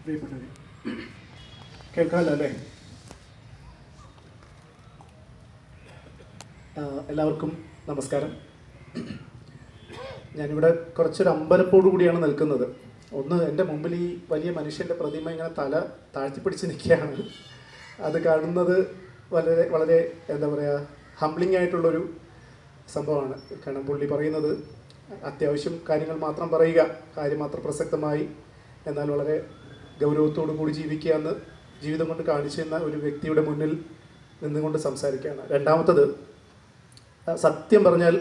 പ്രിയപ്പെട്ടവരെ, കേൾക്കാമല്ലോ അല്ലേ? എല്ലാവർക്കും നമസ്കാരം. ഞാനിവിടെ കുറച്ചൊരു അമ്പരപ്പോടു കൂടിയാണ് നിൽക്കുന്നത്. ഒന്ന്, എൻ്റെ മുമ്പിൽ ഈ വലിയ മനുഷ്യൻ്റെ പ്രതിമ ഇങ്ങനെ തല താഴ്ത്തിപ്പിടിച്ച് നിൽക്കുകയാണ്. അത് കാണുന്നത് വളരെ വളരെ എന്താ പറയുക, ഹംബ്ലിംഗ് ആയിട്ടുള്ളൊരു സംഭവമാണ്. കാരണം പുള്ളി പറയുന്നത് അത്യാവശ്യം കാര്യങ്ങൾ മാത്രം പറയുക, കാര്യം മാത്രം പ്രസക്തമായി, എന്നാൽ വളരെ ഗൗരവത്തോടു കൂടി ജീവിക്കുക എന്ന് ജീവിതം കൊണ്ട് കാണിച്ചു തന്ന ഒരു വ്യക്തിയുടെ മുന്നിൽ നിന്നുകൊണ്ട് സംസാരിക്കുകയാണ്. രണ്ടാമത്തത്, സത്യം പറഞ്ഞാൽ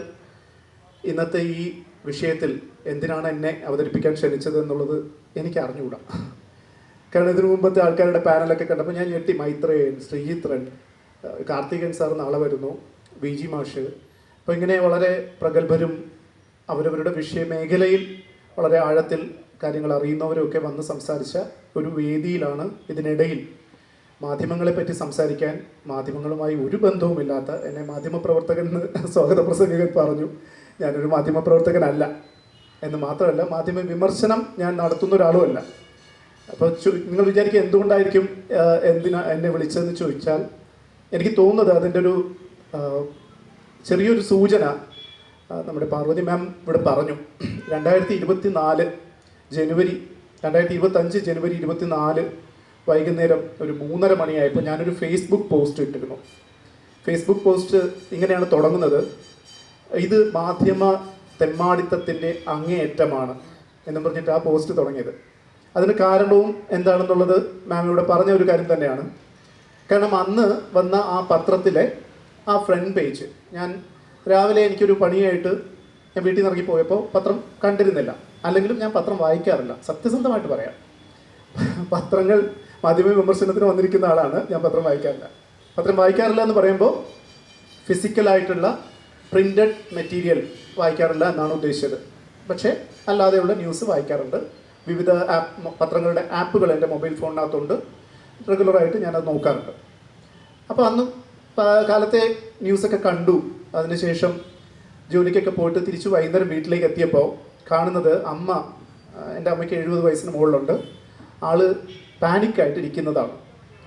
ഇന്നത്തെ ഈ വിഷയത്തിൽ എന്തിനാണ് എന്നെ അവതരിപ്പിക്കാൻ ക്ഷണിച്ചത് എന്നുള്ളത് എനിക്ക് അറിഞ്ഞുകൂടാ. കാരണം ഇതിനു മുമ്പത്തെ ആൾക്കാരുടെ പാനലൊക്കെ കണ്ടപ്പോൾ ഞാൻ ഞെട്ടി. മൈത്രേയൻ, ശ്രീജിത്രൻ, കാർത്തികൻ സാർ നാളെ വരുന്നു, വി ജി മാഷ്. അപ്പോൾ ഇങ്ങനെ വളരെ പ്രഗത്ഭരും അവരവരുടെ വിഷയമേഖലയിൽ വളരെ ആഴത്തിൽ കാര്യങ്ങൾ അറിയുന്നവരൊക്കെ വന്ന് സംസാരിച്ച ഒരു വേദിയിലാണ് ഇതിനിടയിൽ മാധ്യമങ്ങളെപ്പറ്റി സംസാരിക്കാൻ മാധ്യമങ്ങളുമായി ഒരു ബന്ധവുമില്ലാത്ത എന്നെ മാധ്യമപ്രവർത്തകൻ എന്ന് സ്വാഗത പ്രസംഗകൻ പറഞ്ഞു. ഞാനൊരു മാധ്യമപ്രവർത്തകനല്ല എന്ന് മാത്രമല്ല, മാധ്യമ വിമർശനം ഞാൻ നടത്തുന്ന ഒരാളുമല്ല. അപ്പോൾ നിങ്ങൾ വിചാരിക്കുക എന്തുകൊണ്ടായിരിക്കും എന്നെ വിളിച്ചതെന്ന് ചോദിച്ചാൽ, എനിക്ക് തോന്നുന്നത് അതിൻ്റെ ഒരു ചെറിയൊരു സൂചന നമ്മുടെ പാർവതി മാം ഇവിടെ പറഞ്ഞു. 2025 ജനുവരി 24 വൈകുന്നേരം ഒരു 3:30 മണിയായപ്പോൾ ഞാനൊരു ഫേസ്ബുക്ക് പോസ്റ്റ് ഇട്ടിരുന്നു. ഫേസ്ബുക്ക് പോസ്റ്റ് ഇങ്ങനെയാണ് തുടങ്ങുന്നത്: ഇത് മാധ്യമ തെമ്മാടിത്തത്തിൻ്റെ അങ്ങേയറ്റമാണ് എന്ന് പറഞ്ഞിട്ട് ആ പോസ്റ്റ് തുടങ്ങിയത്. അതിന് കാരണവും എന്താണെന്നുള്ളത് മാം ഇവിടെ പറഞ്ഞ ഒരു കാര്യം തന്നെയാണ്. കാരണം അന്ന് വന്ന ആ പത്രത്തിലെ ആ ഫ്രണ്ട് പേജ്, ഞാൻ രാവിലെ എനിക്കൊരു പണിയായിട്ട് ഞാൻ വീട്ടിൽ നിന്ന് ഇറങ്ങി പോയപ്പോൾ പത്രം കണ്ടിരുന്നില്ല. അല്ലെങ്കിലും ഞാൻ പത്രം വായിക്കാറില്ല, സത്യസന്ധമായിട്ട് പറയാം. പത്രങ്ങൾ മാധ്യമ വിമർശനത്തിന് വന്നിരിക്കുന്ന ആളാണ്, ഞാൻ പത്രം വായിക്കാറില്ല. പത്രം വായിക്കാറില്ല എന്ന് പറയുമ്പോൾ ഫിസിക്കലായിട്ടുള്ള പ്രിൻ്റഡ് മെറ്റീരിയൽ വായിക്കാറില്ല എന്നാണ് ഉദ്ദേശിച്ചത്. പക്ഷേ അല്ലാതെയുള്ള ന്യൂസ് വായിക്കാറുണ്ട്. വിവിധ പത്രങ്ങളുടെ ആപ്പുകൾ എൻ്റെ മൊബൈൽ ഫോണിനകത്തുണ്ട്. റെഗുലറായിട്ട് ഞാനത് നോക്കാറുണ്ട്. അപ്പോൾ അന്ന് കാലത്തെ ന്യൂസൊക്കെ കണ്ടു. അതിനുശേഷം ജോലിക്കൊക്കെ പോയിട്ട് തിരിച്ച് വൈകുന്നേരം വീട്ടിലേക്ക് എത്തിയപ്പോൾ കാണുന്നത് അമ്മ, എൻ്റെ അമ്മയ്ക്ക് 70 വയസ്സിന് മുകളിലുണ്ട്, ആള് പാനിക്കായിട്ട് ഇരിക്കുന്നതാണ്.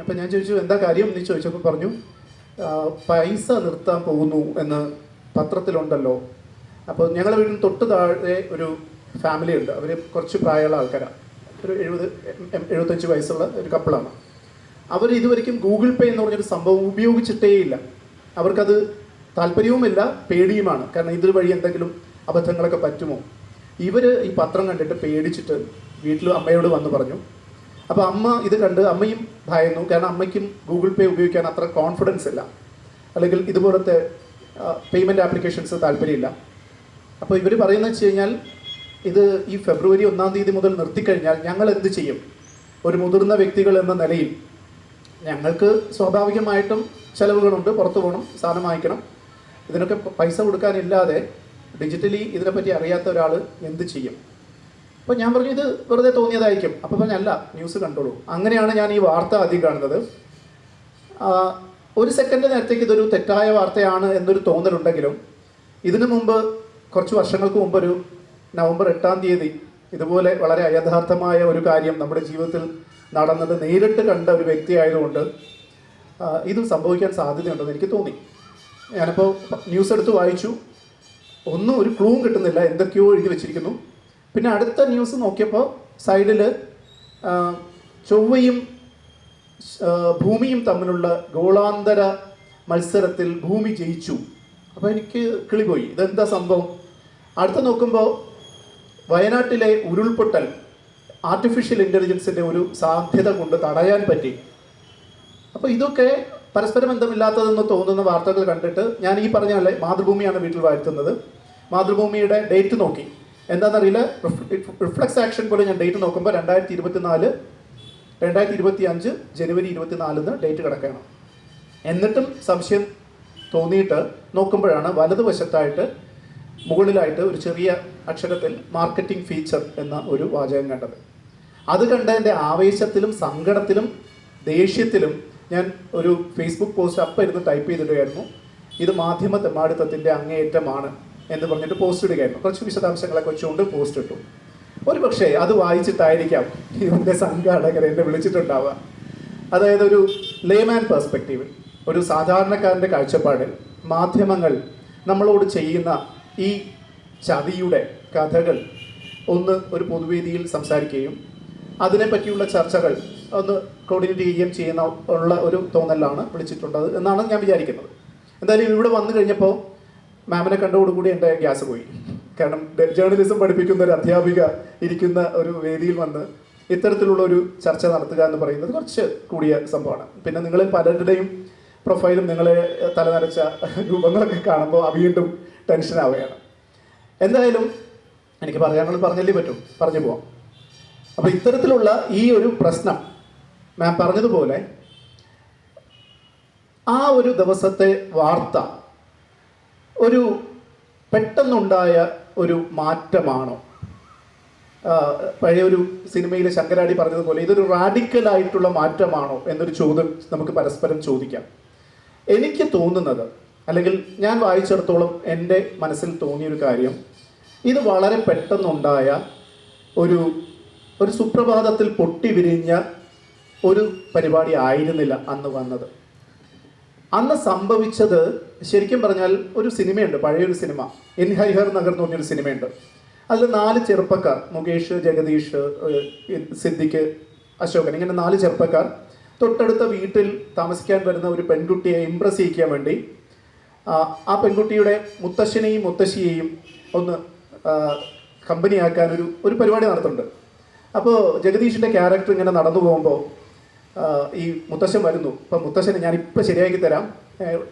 അപ്പോൾ ഞാൻ ചോദിച്ചു എന്താ കാര്യം എന്ന് ചോദിച്ചപ്പോൾ പറഞ്ഞു, പൈസ നിർത്താൻ പോകുന്നു എന്ന് പത്രത്തിലുണ്ടല്ലോ. അപ്പോൾ ഞങ്ങളുടെ വീടിന് തൊട്ട് താഴെ ഒരു ഫാമിലി ഉണ്ട്. അവർ കുറച്ച് പ്രായമുള്ള ആൾക്കാരാണ്, ഒരു 70-75 വയസ്സുള്ള ഒരു കപ്പിളാണ്. അവർ ഇതുവരെയും ഗൂഗിൾ പേ എന്ന് പറഞ്ഞൊരു സംഭവം ഉപയോഗിച്ചിട്ടേയില്ല. അവർക്കത് താല്പര്യവുമില്ല, പേടിയുമാണ്. കാരണം ഇതൊരു വഴി എന്തെങ്കിലും അബദ്ധങ്ങളൊക്കെ പറ്റുമോ. ഇവർ ഈ പത്രം കണ്ടിട്ട് പേടിച്ചിട്ട് വീട്ടിൽ അമ്മയോട് വന്ന് പറഞ്ഞു. അപ്പോൾ അമ്മ ഇത് കണ്ട് അമ്മയും ഭയന്നു. കാരണം അമ്മയ്ക്കും ഗൂഗിൾ പേ ഉപയോഗിക്കാൻ അത്ര കോൺഫിഡൻസ് ഇല്ല, അല്ലെങ്കിൽ ഇതുപോലത്തെ പേയ്മെൻറ്റ് ആപ്ലിക്കേഷൻസ് താല്പര്യമില്ല. അപ്പോൾ ഇവർ പറയുന്നത് വെച്ച് കഴിഞ്ഞാൽ, ഇത് ഈ ഫെബ്രുവരി 1-ാം തീയതി മുതൽ നിർത്തിക്കഴിഞ്ഞാൽ ഞങ്ങൾ എന്ത് ചെയ്യും? ഒരു മുതിർന്ന വ്യക്തികൾ എന്ന നിലയിൽ ഞങ്ങൾക്ക് സ്വാഭാവികമായിട്ടും ചിലവുകളുണ്ട്, പുറത്തു പോകണം, സാധനം വാങ്ങിക്കണം, ഇതിനൊക്കെ പൈസ കൊടുക്കാനില്ലാതെ ഡിജിറ്റലി ഇതിനെപ്പറ്റി അറിയാത്ത ഒരാൾ എന്ത് ചെയ്യും? അപ്പോൾ ഞാൻ പറഞ്ഞു ഇത് വെറുതെ തോന്നിയതായിരിക്കും. അപ്പോൾ പറഞ്ഞല്ല, ന്യൂസ് കണ്ടോളൂ. അങ്ങനെയാണ് ഞാൻ ഈ വാർത്ത ആദ്യം കാണുന്നത്. ഒരു സെക്കൻഡ് നേരത്തേക്ക് ഇതൊരു തെറ്റായ വാർത്തയാണ് എന്നൊരു തോന്നലുണ്ടെങ്കിലും ഇതിനു മുമ്പ് കുറച്ച് വർഷങ്ങൾക്ക് മുമ്പ് ഒരു നവംബർ 8-ാം തീയതി ഇതുപോലെ വളരെ അയഥാർത്ഥമായ ഒരു കാര്യം നമ്മുടെ ജീവിതത്തിൽ നടന്നത് നേരിട്ട് കണ്ട ഒരു വ്യക്തി ആയതുകൊണ്ട് ഇത് സംഭവിക്കാൻ സാധ്യതയുണ്ടെന്ന് എനിക്ക് തോന്നി. ഞാനിപ്പോൾ ന്യൂസ് എടുത്ത് വായിച്ചു, ഒന്നും ഒരു ക്ലൂവും കിട്ടുന്നില്ല, എന്തൊക്കെയോ എഴുതി വെച്ചിരിക്കുന്നു. പിന്നെ അടുത്ത ന്യൂസ് നോക്കിയപ്പോൾ സൈഡിൽ ചൊവ്വയും ഭൂമിയും തമ്മിലുള്ള ഗോളാന്തര മത്സരത്തിൽ ഭൂമി ജയിച്ചു. അപ്പോൾ എനിക്ക് കിളിപോയി, ഇതെന്താ സംഭവം? അടുത്ത നോക്കുമ്പോൾ വയനാട്ടിലെ ഉരുൾപൊട്ടൽ ആർട്ടിഫിഷ്യൽ ഇൻ്റലിജൻസിൻ്റെ ഒരു സാധ്യത കൊണ്ട് തടയാൻ പറ്റി. അപ്പോൾ ഇതൊക്കെ പരസ്പര ബന്ധമില്ലാത്തതെന്ന് തോന്നുന്ന വാർത്തകൾ കണ്ടിട്ട് ഞാൻ ഈ പറഞ്ഞ പോലെ മാതൃഭൂമിയാണ് വീട്ടിൽ വാഴ്ത്തുന്നത്. മാതൃഭൂമിയുടെ ഡേറ്റ് നോക്കി, എന്താണെന്നറിയില്ല, റിഫ്ലക്സ് ആക്ഷൻ പോലെ ഞാൻ ഡേറ്റ് നോക്കുമ്പോൾ 2025 ജനുവരി 24 ഡേറ്റ് കിടക്കണം. എന്നിട്ടും സംശയം തോന്നിയിട്ട് നോക്കുമ്പോഴാണ് വലതുവശത്തായിട്ട് മുകളിലായിട്ട് ഒരു ചെറിയ അക്ഷരത്തിൽ മാർക്കറ്റിംഗ് ഫീച്ചർ എന്ന ഒരു വാചകം കണ്ടത്. അത് കണ്ടതിൻ്റെ ആവേശത്തിലും സങ്കടത്തിലും ദേഷ്യത്തിലും ഞാൻ ഒരു ഫേസ്ബുക്ക് പോസ്റ്റ് അപ്പം ഇരുന്ന് ടൈപ്പ് ചെയ്തിടുകയായിരുന്നു. ഇത് മാധ്യമ തെമ്മാടിത്തത്തിൻ്റെ അങ്ങേയറ്റമാണ് എന്ന് പറഞ്ഞിട്ട് പോസ്റ്റ് ഇടുകയായിരുന്നു. കുറച്ച് വിശദാംശങ്ങളൊക്കെ വെച്ചുകൊണ്ട് പോസ്റ്റ് ഇട്ടു. ഒരു പക്ഷേ അത് വായിച്ചിട്ടായിരിക്കാം ഇതിൻ്റെ സംഘാടകർ എന്നെ വിളിച്ചിട്ടുണ്ടാവുക. അതായത് ഒരു ലേമാൻ പെർസ്പെക്റ്റീവ്, ഒരു സാധാരണക്കാരൻ്റെ കാഴ്ചപ്പാടിൽ മാധ്യമങ്ങൾ നമ്മളോട് ചെയ്യുന്ന ഈ ചതിയുടെ കഥകൾ ഒരു പൊതുവേദിയിൽ സംസാരിക്കുകയും അതിനെപ്പറ്റിയുള്ള ചർച്ചകൾ ഒന്ന് കോർഡിനേറ്റ് ചെയ്യുന്ന ഉള്ള ഒരു തോന്നലാണ് വിളിച്ചിട്ടുള്ളത് എന്നാണ് ഞാൻ വിചാരിക്കുന്നത്. എന്തായാലും ഇവിടെ വന്നു കഴിഞ്ഞപ്പോൾ മാമിനെ കണ്ടതോടുകൂടി എൻ്റെ ഗ്യാസ് പോയി. കാരണം ജേർണലിസം പഠിപ്പിക്കുന്ന ഒരു അധ്യാപിക ഇരിക്കുന്ന ഒരു വേദിയിൽ വന്ന് ഇത്തരത്തിലുള്ള ഒരു ചർച്ച നടത്തുക എന്ന് പറയുന്നത് കുറച്ച് കൂടിയ സംഭവമാണ്. പിന്നെ നിങ്ങളിൽ പലരുടെയും പ്രൊഫൈലും നിങ്ങളെ തലനരച്ച രൂപങ്ങളൊക്കെ കാണുമ്പോൾ വീണ്ടും ടെൻഷനാവുകയാണ്. എന്തായാലും എനിക്ക് പറയാനുള്ളത് പറഞ്ഞല്ലേ പറ്റും, പറഞ്ഞു പോവാം. അപ്പോൾ ഇത്തരത്തിലുള്ള ഈ ഒരു പ്രശ്നം മാം പറഞ്ഞതുപോലെ ആ ഒരു ദിവസത്തെ വാർത്ത ഒരു പെട്ടെന്നുണ്ടായ ഒരു മാറ്റമാണോ? പഴയൊരു സിനിമയിലെ ശങ്കരാടി പറഞ്ഞതുപോലെ ഇതൊരു റാഡിക്കലായിട്ടുള്ള മാറ്റമാണോ എന്നൊരു ചോദ്യം നമുക്ക് പരസ്പരം ചോദിക്കാം. എനിക്ക് തോന്നുന്നത്, അല്ലെങ്കിൽ ഞാൻ വായിച്ചിടത്തോളം എൻ്റെ മനസ്സിൽ തോന്നിയൊരു കാര്യം, ഇത് വളരെ പെട്ടെന്നുണ്ടായ ഒരു സുപ്രഭാതത്തിൽ പൊട്ടിവിരിഞ്ഞ ഒരു പരിപാടി ആയിരുന്നില്ല അന്ന് വന്നത്. അന്ന് സംഭവിച്ചത് ശരിക്കും പറഞ്ഞാൽ ഒരു സിനിമയുണ്ട്, പഴയൊരു സിനിമ, എൻ ഹരിഹർ നഗർ എന്ന് പറഞ്ഞൊരു സിനിമയുണ്ട്. അതിൽ 4 ചെറുപ്പക്കാർ, മുകേഷ്, ജഗദീഷ്, സിദ്ദിഖ്, അശോകൻ, ഇങ്ങനെ 4 ചെറുപ്പക്കാർ തൊട്ടടുത്ത വീട്ടിൽ താമസിക്കാൻ വരുന്ന ഒരു പെൺകുട്ടിയെ ഇംപ്രസ് ചെയ്യിക്കാൻ വേണ്ടി ആ പെൺകുട്ടിയുടെ മുത്തശ്ശനെയും മുത്തശ്ശിയെയും ഒന്ന് കമ്പനിയാക്കാൻ ഒരു പരിപാടി നടത്തുന്നുണ്ട്. അപ്പോൾ ജഗദീഷിൻ്റെ ക്യാരക്ടർ ഇങ്ങനെ നടന്നു പോകുമ്പോൾ ഈ മുത്തശ്ശൻ വരുന്നു. അപ്പം മുത്തശ്ശനെ ഞാനിപ്പോൾ ശരിയാക്കി തരാം,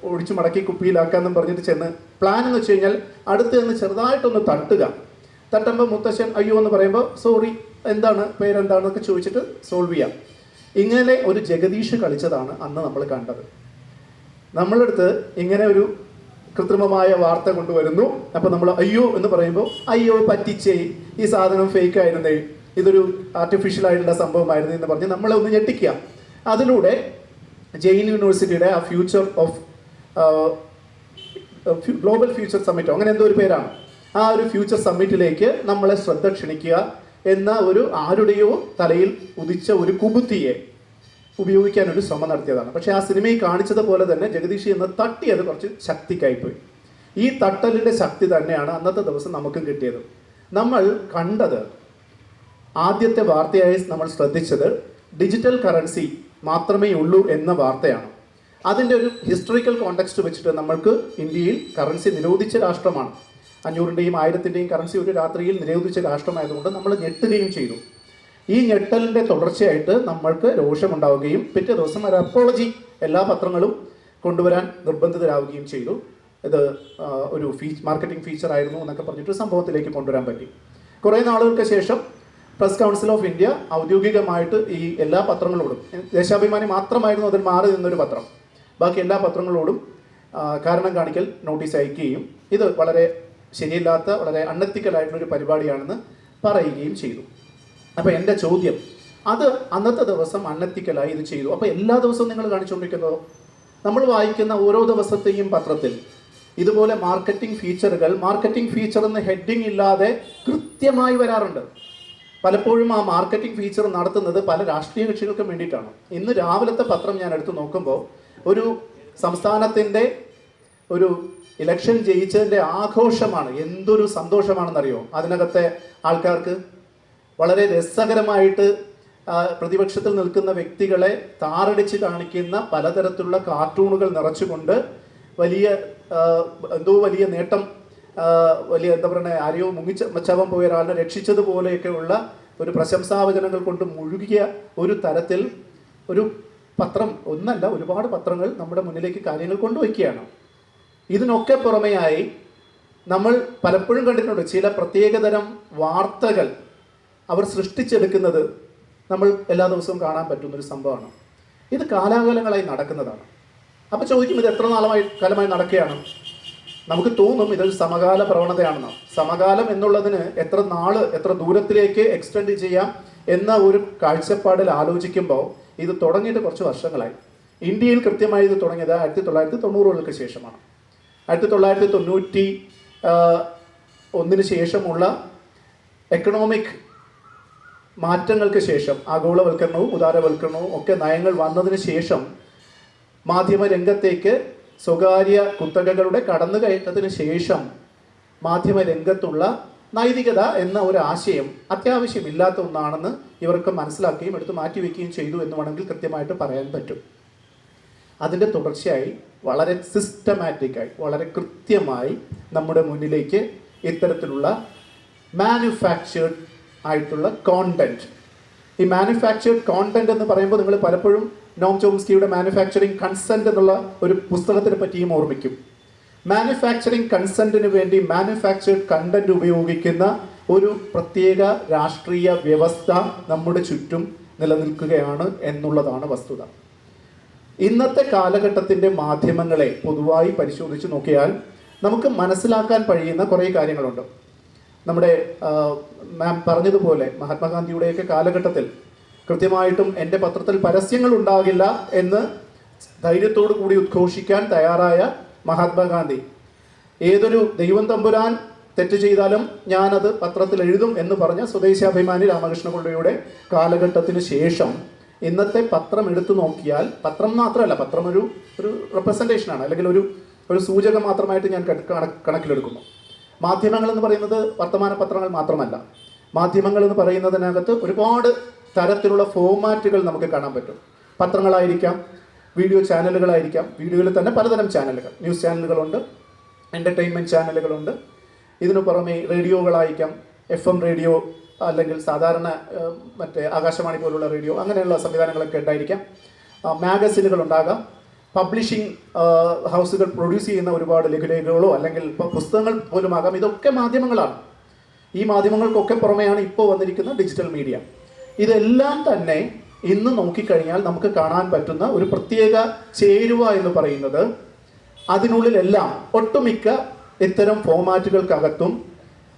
ഒഴിച്ചു മടക്കി കുപ്പിയിലാക്കാമെന്നും പറഞ്ഞിട്ട് ചെന്ന് പ്ലാൻ എന്ന് വെച്ച് കഴിഞ്ഞാൽ അടുത്ത് നിന്ന് ചെറുതായിട്ടൊന്ന് തട്ടുമ്പോൾ മുത്തശ്ശൻ അയ്യോ എന്ന് പറയുമ്പോൾ സോറി, എന്താണ് പേരെന്താണെന്നൊക്കെ ചോദിച്ചിട്ട് സോൾവ് ചെയ്യാം. ഇങ്ങനെ ഒരു ജഗദീഷ് കളിച്ചതാണ് അന്ന് നമ്മൾ കണ്ടത്. നമ്മളടുത്ത് ഇങ്ങനെ ഒരു കൃത്രിമമായ വാർത്ത കൊണ്ടുവരുന്നു. അപ്പോൾ നമ്മൾ അയ്യോ എന്ന് പറയുമ്പോൾ അയ്യോ പറ്റിച്ചേ, ഈ സാധനം ഫേക്ക് ആയിരുന്നേ, ഇതൊരു ആർട്ടിഫിഷ്യൽ ആയിട്ടുള്ള സംഭവമായിരുന്നു എന്ന് പറഞ്ഞ് നമ്മളെ ഒന്ന് ഞെട്ടിക്കുക. അതിലൂടെ ജെയിൻ യൂണിവേഴ്സിറ്റിയുടെ ആ ഫ്യൂച്ചർ ഓഫ് ഗ്ലോബൽ ഫ്യൂച്ചർ സമ്മിറ്റോ അങ്ങനെ എന്തോ ഒരു പേരാണ്, ആ ഒരു ഫ്യൂച്ചർ സമ്മിറ്റിലേക്ക് നമ്മളെ ശ്രദ്ധ ക്ഷണിക്കുക എന്ന ഒരു ആരുടെയോ തലയിൽ ഉദിച്ച ഒരു കുബുത്തിയെ ഉപയോഗിക്കാൻ ഒരു ശ്രമം നടത്തിയതാണ്. പക്ഷേ ആ സിനിമയിൽ കാണിച്ചതുപോലെ തന്നെ ജഗദീഷ് എന്ന് തട്ടിയത് കുറച്ച് ശക്തിക്കായിപ്പോയി. ഈ തട്ടലിൻ്റെ ശക്തി തന്നെയാണ് അന്നത്തെ ദിവസം നമുക്കും കിട്ടിയത്. നമ്മൾ കണ്ടത്, ആദ്യത്തെ വാർത്തയായി നമ്മൾ ശ്രദ്ധിച്ചത് ഡിജിറ്റൽ കറൻസി മാത്രമേ ഉള്ളൂ എന്ന വാർത്തയാണ്. അതിൻ്റെ ഒരു ഹിസ്റ്ററിക്കൽ കോണ്ടെക്സ്റ്റ് വെച്ചിട്ട് നമ്മൾക്ക് ഇന്ത്യയിൽ കറൻസി നിരോധിച്ച രാഷ്ട്രമാണ്. 500ൻ്റെയും 1000ൻ്റെയും കറൻസി ഒരു രാത്രിയിൽ നിരോധിച്ച രാഷ്ട്രമായതുകൊണ്ട് നമ്മൾ ഞെട്ടുകയും ചെയ്തു. ഈ ഞെട്ടലിൻ്റെ തുടർച്ചയായിട്ട് നമ്മൾക്ക് രോഷമുണ്ടാവുകയും പിറ്റേ ദിവസം ഒരു അപ്പോളജി എല്ലാ പത്രങ്ങളും കൊണ്ടുവരാൻ നിർബന്ധിതരാവുകയും ചെയ്തു. ഇത് ഒരു മാർക്കറ്റിംഗ് ഫീച്ചർ ആയിരുന്നു എന്നൊക്കെ പറഞ്ഞിട്ട് സംഭവത്തിലേക്ക് കൊണ്ടുവരാൻ പറ്റി. കുറേ നാളുകൾക്ക് ശേഷം പ്രസ് കൗൺസിൽ ഓഫ് ഇന്ത്യ ഔദ്യോഗികമായിട്ട് ഈ എല്ലാ പത്രങ്ങളോടും, ദേശാഭിമാനി മാത്രമായിരുന്നു അതിൽ മാറി നിന്നൊരു പത്രം, ബാക്കി എല്ലാ പത്രങ്ങളോടും കാരണം കാണിക്കൽ നോട്ടീസ് അയക്കുകയും ഇത് വളരെ ശരിയല്ലാത്ത, വളരെ അൺഎത്തിക്കലായിട്ടുള്ളൊരു പരിപാടിയാണെന്ന് പറയുകയും ചെയ്തു. അപ്പോൾ എൻ്റെ ചോദ്യം, അത് അന്നത്തെ ദിവസം അൺഎത്തിക്കലായി ഇത് ചെയ്തു. അപ്പോൾ എല്ലാ ദിവസവും നിങ്ങൾ കാണിച്ചുകൊണ്ടിരിക്കുന്നതോ? നമ്മൾ വായിക്കുന്ന ഓരോ ദിവസത്തെയും പത്രത്തിൽ ഇതുപോലെ മാർക്കറ്റിംഗ് ഫീച്ചർ എന്ന ഹെഡിങ് ഇല്ലാതെ കൃത്യമായി വരാറുണ്ട്. പലപ്പോഴും ആ മാർക്കറ്റിംഗ് ഫീച്ചർ നടത്തുന്നത് പല രാഷ്ട്രീയ കക്ഷികൾക്കും വേണ്ടിയിട്ടാണ്. ഇന്ന് രാവിലത്തെ പത്രം ഞാൻ എടുത്ത് നോക്കുമ്പോൾ ഒരു സംസ്ഥാനത്തിൻ്റെ ഒരു ഇലക്ഷൻ ജയിച്ചതിൻ്റെ ആഘോഷമാണ്. എന്തൊരു സന്തോഷമാണെന്നറിയോ അതിനകത്തെ ആൾക്കാർക്ക്. വളരെ രസകരമായിട്ട് പ്രതിപക്ഷത്തിൽ നിൽക്കുന്ന വ്യക്തികളെ താറടിച്ച് കാണിക്കുന്ന പലതരത്തിലുള്ള കാർട്ടൂണുകൾ നിറച്ചുകൊണ്ട് വലിയ നേട്ടം, എന്താ പറയുക, ആരെയോ മുങ്ങിച്ചവൻ പോയ ഒരാളിനെ രക്ഷിച്ചതുപോലെയൊക്കെയുള്ള ഒരു പ്രശംസാവചനങ്ങൾ കൊണ്ട് മുഴുകിയ ഒരു തരത്തിൽ ഒരു പത്രം, ഒന്നല്ല ഒരുപാട് പത്രങ്ങൾ നമ്മുടെ മുന്നിലേക്ക് കാര്യങ്ങൾ കൊണ്ടുവയ്ക്കുകയാണ്. ഇതിനൊക്കെ പുറമെയായി നമ്മൾ പലപ്പോഴും കണ്ടിട്ടുണ്ട് ചില പ്രത്യേകതരം വാർത്തകൾ അവർ സൃഷ്ടിച്ചെടുക്കുന്നത് നമ്മൾ എല്ലാ ദിവസവും കാണാൻ പറ്റുന്നൊരു സംഭവമാണ്. ഇത് കാലാകാലങ്ങളായി നടക്കുന്നതാണ്. അപ്പോൾ ചോദിക്കും, ഇത് എത്ര കാലമായി നടക്കുകയാണ്? നമുക്ക് തോന്നും ഇതൊരു സമകാല പ്രവണതയാണെന്ന്. സമകാലം എന്നുള്ളതിന് എത്ര ദൂരത്തിലേക്ക് എക്സ്റ്റെൻഡ് ചെയ്യാം എന്ന ഒരു കാഴ്ചപ്പാടിൽ ആലോചിക്കുമ്പോൾ ഇത് തുടങ്ങിയിട്ട് കുറച്ച് വർഷങ്ങളായി. ഇന്ത്യയിൽ കൃത്യമായി ഇത് തുടങ്ങിയത് 1990-കൾക്ക് ശേഷമാണ്. 1991 ശേഷമുള്ള എക്കണോമിക് മാറ്റങ്ങൾക്ക് ശേഷം, ആഗോളവൽക്കരണവും ഉദാരവൽക്കരണവും ഒക്കെ നയങ്ങൾ വന്നതിന് ശേഷം മാധ്യമരംഗത്തേക്ക് സ്വകാര്യ കുത്തകകളുടെ കടന്നുകയറ്റത്തിന് ശേഷം മാധ്യമരംഗത്തുള്ള നൈതികത എന്ന ഒരു ആശയം അത്യാവശ്യമില്ലാത്ത ഒന്നാണെന്ന് ഇവർക്ക് മനസ്സിലാക്കുകയും എടുത്ത് മാറ്റിവെക്കുകയും ചെയ്തു എന്ന് വേണമെങ്കിൽ കൃത്യമായിട്ട് പറയാൻ പറ്റും. അതിൻ്റെ തുടർച്ചയായി വളരെ സിസ്റ്റമാറ്റിക്കായി, വളരെ കൃത്യമായി നമ്മുടെ മുന്നിലേക്ക് ഇത്തരത്തിലുള്ള മാനുഫാക്ചേർഡ് ആയിട്ടുള്ള കോണ്ടന്റ്, ഈ മാനുഫാക്ചേർഡ് കോണ്ടന്റ് എന്ന് പറയുമ്പോൾ നിങ്ങൾ പലപ്പോഴും നോം ചോംസ്കിയുടെ മാനുഫാക്ചറിങ് കൺസെന്റ് എന്നുള്ള ഒരു പുസ്തകത്തിനെ പറ്റിയും ഓർമ്മിക്കും. മാനുഫാക്ചറിങ് കൺസെന്റിന് വേണ്ടി മാനുഫാക്ചേർഡ് കണ്ടന്റ് ഉപയോഗിക്കുന്ന ഒരു പ്രത്യേക രാഷ്ട്രീയ വ്യവസ്ഥ നമ്മുടെ ചുറ്റും നിലനിൽക്കുകയാണ് എന്നുള്ളതാണ് വസ്തുത. ഇന്നത്തെ കാലഘട്ടത്തിൻ്റെ മാധ്യമങ്ങളെ പൊതുവായി പരിശോധിച്ച് നോക്കിയാൽ നമുക്ക് മനസ്സിലാക്കാൻ കഴിയുന്ന കുറേ കാര്യങ്ങളുണ്ട്. നമ്മുടെ മാം പറഞ്ഞതുപോലെ മഹാത്മാഗാന്ധിയുടെയൊക്കെ കാലഘട്ടത്തിൽ കൃത്യമായിട്ടും എൻ്റെ പത്രത്തിൽ പരസ്യങ്ങൾ ഉണ്ടാകില്ല എന്ന് ധൈര്യത്തോടു കൂടി ഉദ്ഘോഷിക്കാൻ തയ്യാറായ മഹാത്മാഗാന്ധി ഏതൊരു ദൈവം തമ്പുരാൻ തെറ്റ് ചെയ്താലും ഞാനത് പത്രത്തിൽ എഴുതും എന്ന് പറഞ്ഞ സ്വദേശാഭിമാനി രാമകൃഷ്ണപിള്ളയുടെ കാലഘട്ടത്തിന് ശേഷം ഇന്നത്തെ പത്രം എടുത്തു നോക്കിയാൽ, പത്രം മാത്രമല്ല, പത്രം ഒരു റെപ്രസെൻറ്റേഷനാണ്, അല്ലെങ്കിൽ ഒരു സൂചകം മാത്രമായിട്ട് ഞാൻ കണക്കിലെടുക്കുന്നു. മാധ്യമങ്ങൾ എന്ന് പറയുന്നത് വർത്തമാന പത്രങ്ങൾ മാത്രമല്ല. മാധ്യമങ്ങൾ എന്ന് പറയുന്നതിനകത്ത് ഒരുപാട് തരത്തിലുള്ള ഫോമാറ്റുകൾ നമുക്ക് കാണാൻ പറ്റും. പത്രങ്ങളായിരിക്കാം, വീഡിയോ ചാനലുകളായിരിക്കാം, വീഡിയോയിൽ തന്നെ പലതരം ചാനലുകൾ, ന്യൂസ് ചാനലുകളുണ്ട്, എൻ്റർടൈൻമെൻറ്റ് ചാനലുകളുണ്ട്. ഇതിനു പുറമെ റേഡിയോകളായിരിക്കാം, FM റേഡിയോ അല്ലെങ്കിൽ സാധാരണ മറ്റേ ആകാശവാണി പോലുള്ള റേഡിയോ, അങ്ങനെയുള്ള സംവിധാനങ്ങളൊക്കെ ഉണ്ടായിരിക്കാം. മാഗസിനുകൾ ഉണ്ടാകാം, പബ്ലിഷിംഗ് ഹൗസുകൾ പ്രൊഡ്യൂസ് ചെയ്യുന്ന ഒരുപാട് ലഘുലേഖകളോ അല്ലെങ്കിൽ ഇപ്പോൾ പുസ്തകങ്ങൾ പോലും ആകാം. ഇതൊക്കെ മാധ്യമങ്ങളാണ്. ഈ മാധ്യമങ്ങൾക്കൊക്കെ പുറമെയാണ് ഇപ്പോൾ വന്നിരിക്കുന്ന ഡിജിറ്റൽ മീഡിയ. ഇതെല്ലാം തന്നെ ഇന്ന് നോക്കിക്കഴിഞ്ഞാൽ നമുക്ക് കാണാൻ പറ്റുന്ന ഒരു പ്രത്യേക ചേരുവ എന്ന് പറയുന്നത്, അതിനുള്ളിലെല്ലാം ഒട്ടുമിക്ക ഇത്തരം ഫോമാറ്റുകൾക്കകത്തും